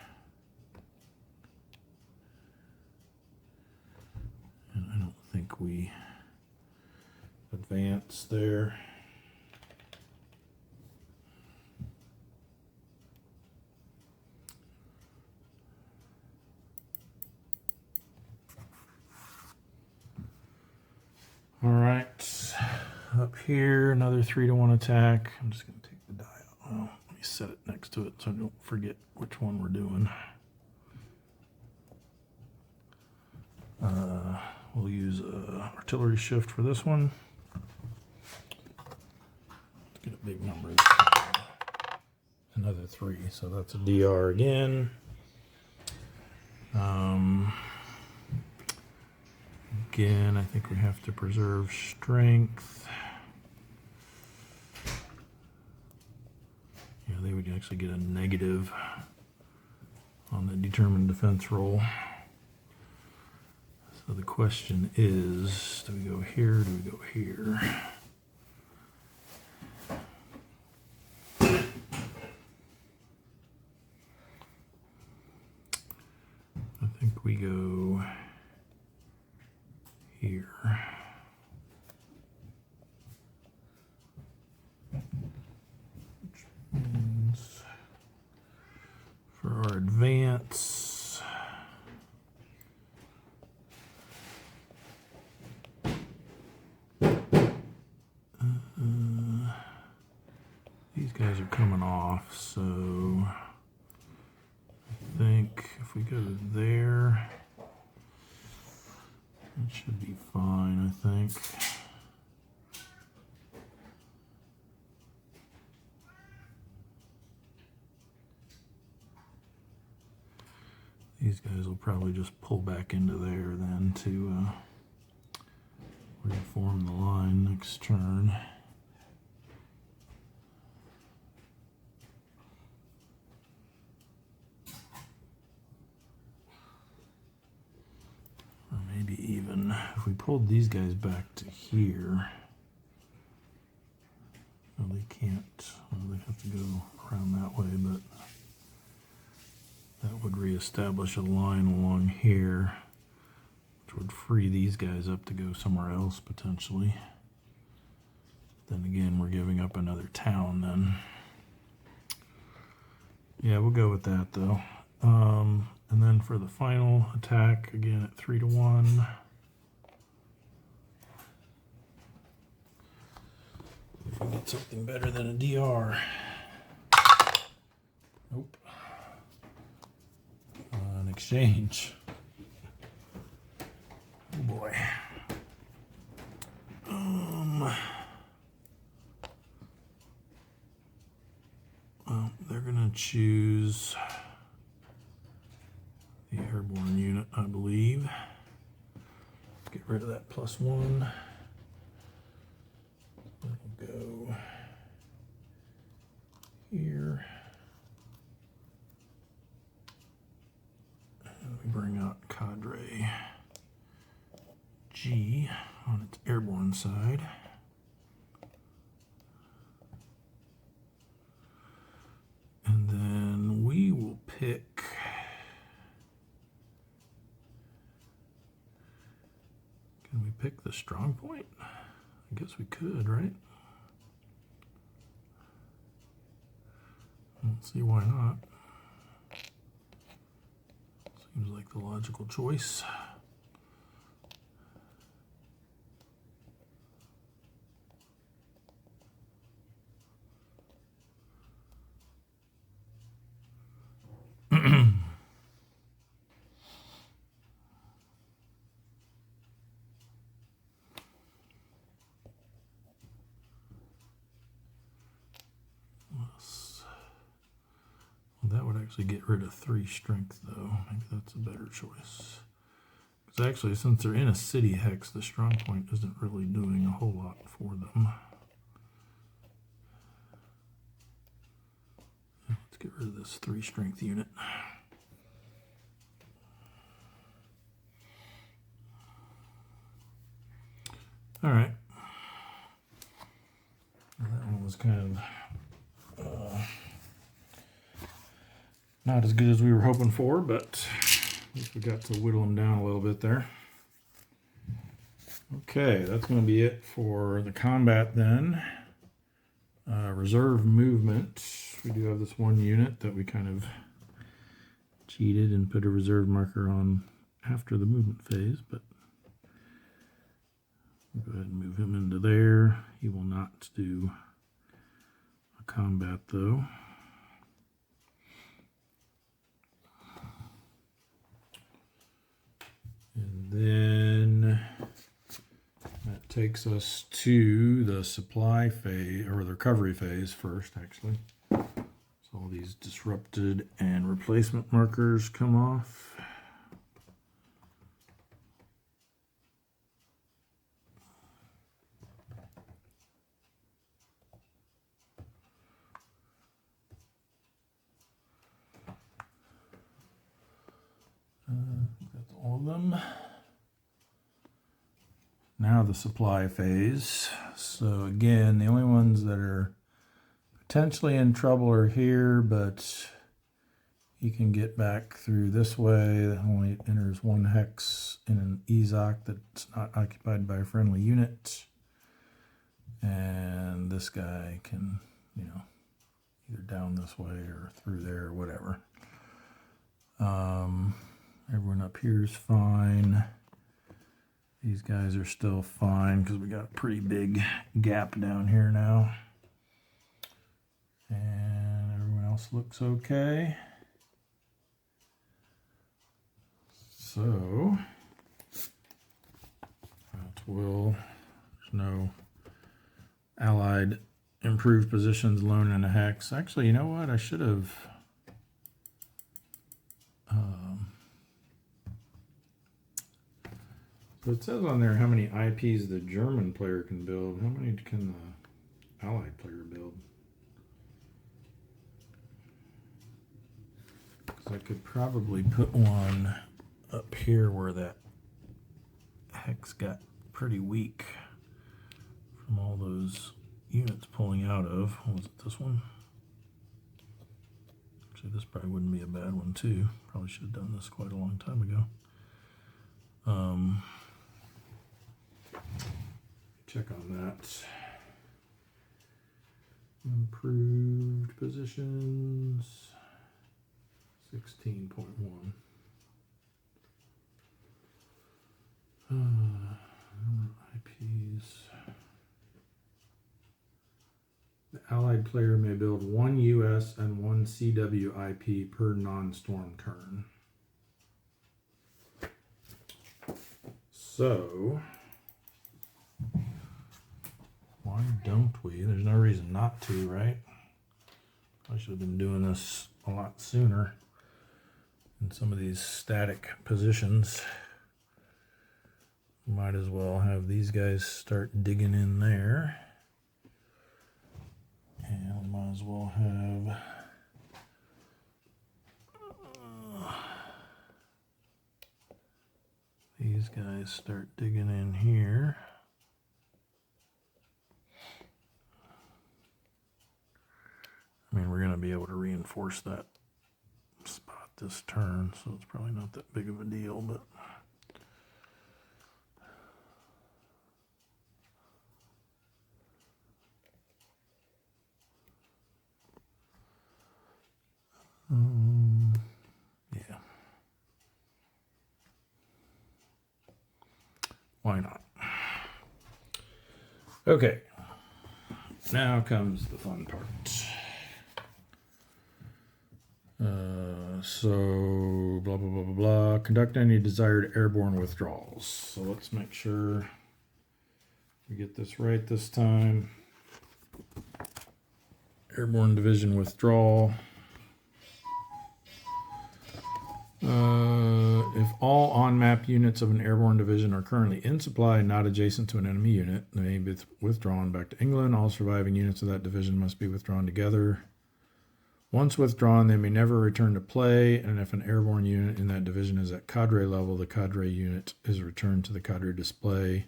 And I don't think we advance there. All right, up here, another 3-to-1 attack. I'm just going to take the die out. Well, let me set it next to it so I don't forget which one we're doing. We'll use a artillery shift for this one. Let's get a big number. Another 3, so that's a DR again. Again, I think we have to preserve strength. Yeah, they would actually get a negative on the determined defense roll. So the question is, do we go here or do we go here? think we go here. Which means for our advance, these guys are coming off, so I think if we go to there, it should be fine, I think. These guys will probably just pull back into there then to reform the line next turn. Or maybe even if we pulled these guys back to here. Well, they can't. Well, they have to go around that way, but that would reestablish a line along here, which would free these guys up to go somewhere else potentially. Then again, we're giving up another town then. Yeah, we'll go with that though. And then for the final attack, again at 3-1. If we get something better than a DR. Nope. An exchange. Oh boy. Well, they're gonna choose the airborne unit, I believe. Get rid of that +1. We'll go here. And we bring out Cadre G on its airborne side. And then we will pick can we pick the strong point? I guess we could, right? I don't see why not. Seems like the logical choice. That would actually get rid of 3 strength, though. Maybe that's a better choice. Because actually, since they're in a city hex, the strong point isn't really doing a whole lot for them. Let's get rid of this 3 strength unit. All right. Well, that one was kind of not as good as we were hoping for, but at least we got to whittle them down a little bit there. Okay, that's going to be it for the combat then. Reserve movement. We do have this one unit that we kind of cheated and put a reserve marker on after the movement phase, but we'll go ahead and move him into there. He will not do a combat though. And then that takes us to the supply phase, or the recovery phase first, actually. So all these disrupted and replacement markers come off. That's all of them. Now the supply phase. So again, the only ones that are potentially in trouble are here, but you can get back through this way. That only enters 1 hex in an EZOC that's not occupied by a friendly unit. And this guy can, you know, either down this way or through there or whatever. Everyone up here is fine. These guys are still fine because we got a pretty big gap down here now. And everyone else looks okay. So, that will, there's no allied improved positions alone in a hex. Actually, you know what? I should have. So it says on there how many IPs the German player can build. How many can the allied player build? Because I could probably put one up here where that hex got pretty weak from all those units pulling out of. What was it, this one? Actually, this probably wouldn't be a bad one too. Probably should have done this quite a long time ago. Check on that. Improved positions. 16.1. IPs. The allied player may build 1 US and 1 CW IP per non-storm turn. So, why don't we? There's no reason not to, right? I should have been doing this a lot sooner in some of these static positions. Might as well have these guys start digging in there. And we might as well have these guys start digging in here. I mean, we're going to be able to reinforce that spot this turn, so it's probably not that big of a deal, but yeah. Why not? Okay. Now comes the fun part. So, blah, blah, blah, blah, blah. Conduct any desired airborne withdrawals. So let's make sure we get this right this time. Airborne division withdrawal. If all on-map units of an airborne division are currently in supply and not adjacent to an enemy unit, they may be withdrawn back to England. All surviving units of that division must be withdrawn together. Once withdrawn, they may never return to play, and if an airborne unit in that division is at cadre level, the cadre unit is returned to the cadre display,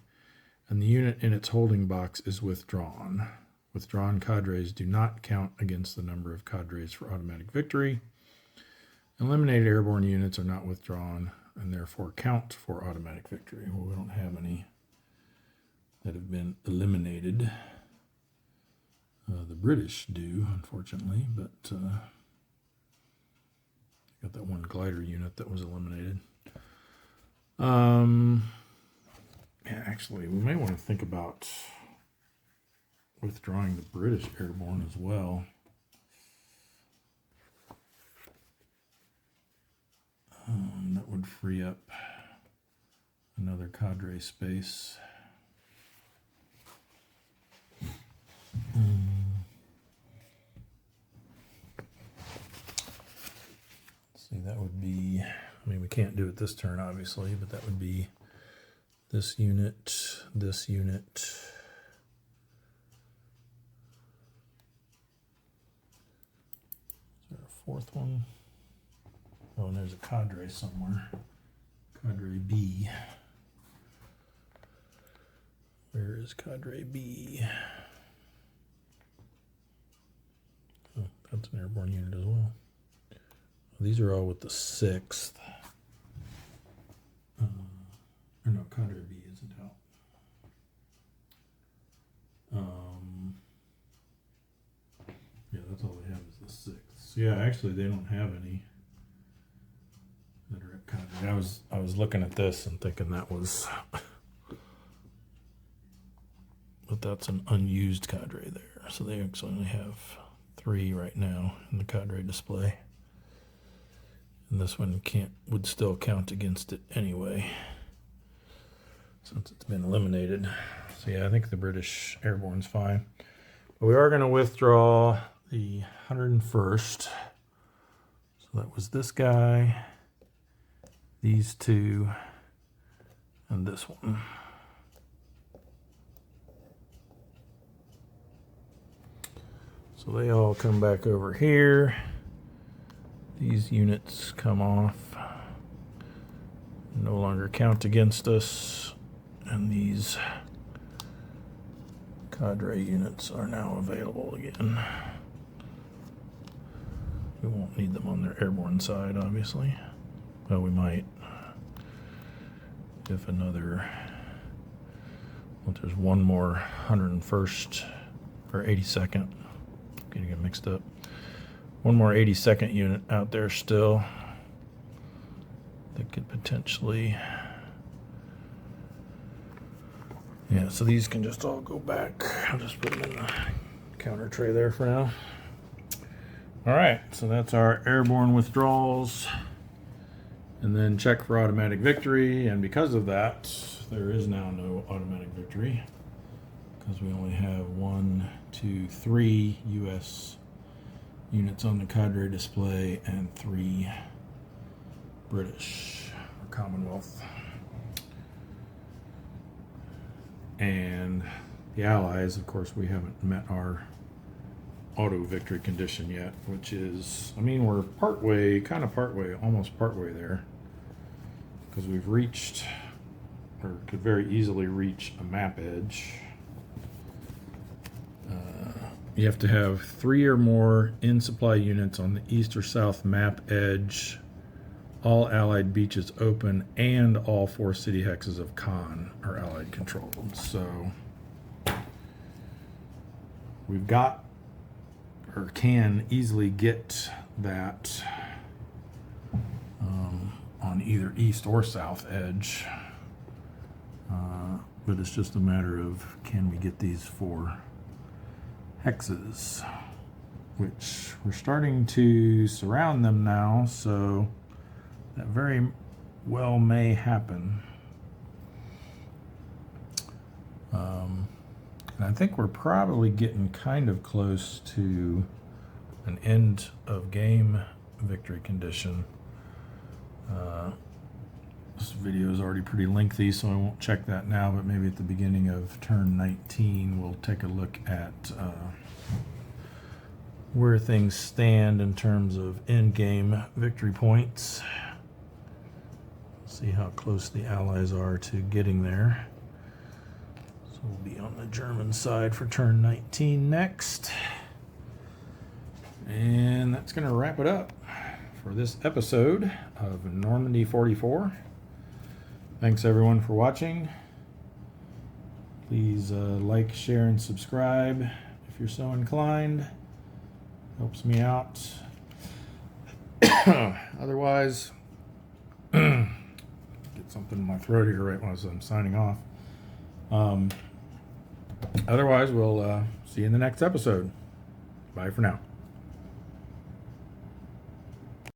and the unit in its holding box is withdrawn. Withdrawn cadres do not count against the number of cadres for automatic victory. Eliminated airborne units are not withdrawn and therefore count for automatic victory. Well, we don't have any that have been eliminated. The British do, unfortunately, but got that one glider unit that was eliminated. Yeah, actually, we may want to think about withdrawing the British airborne as well. That would free up another cadre space. Let's see, that would be, I mean, we can't do it this turn, obviously, but that would be this unit, this unit. Is there a fourth one? Oh, and there's a cadre somewhere. Cadre B. Where is cadre B? Oh, that's an airborne unit as well. These are all with the 6th. Or no, Cadre B isn't out. Yeah, that's all they have is the 6th. So yeah, actually they don't have any that are at Cadre. I was looking at this and thinking that was, but that's an unused Cadre there. So they actually only have 3 right now in the Cadre display. And this one would still count against it anyway, since it's been eliminated. So yeah, I think the British Airborne's fine. But we are going to withdraw the 101st. So that was this guy, these 2, and this one. So they all come back over here. These units come off, no longer count against us, and these Cadre units are now available again. We won't need them on their airborne side, obviously. Well, we might. If another, well, there's one more 101st or 82nd, getting it mixed up. One more 82nd unit out there still that could potentially, yeah, so these can just all go back. I'll just put them in the counter tray there for now. All right, so that's our airborne withdrawals. And then check for automatic victory, and because of that, there is now no automatic victory because we only have 1, 2, 3 U.S. units on the Cadre display and 3 British or Commonwealth. And the Allies, of course, we haven't met our auto victory condition yet, which is, I mean, we're almost partway there, because we've reached, or could very easily reach, a map edge. You have to have 3 or more in-supply units on the east or south map edge, all Allied beaches open, and all 4 city hexes of Con are Allied controlled. So we've got, or can easily get that on either east or south edge. But it's just a matter of, can we get these 4 hexes, which we're starting to surround them now, so that very well may happen. And I think we're probably getting kind of close to an end of game victory condition. This video is already pretty lengthy, so I won't check that now, but maybe at the beginning of turn 19 we'll take a look at where things stand in terms of end-game victory points. See how close the Allies are to getting there. So we'll be on the German side for turn 19 next. And that's going to wrap it up for this episode of Normandy 44. Thanks everyone for watching. Please like, share, and subscribe if you're so inclined. Helps me out. Otherwise, get something in my throat here right as I'm signing off. Otherwise, we'll see you in the next episode. Bye for now.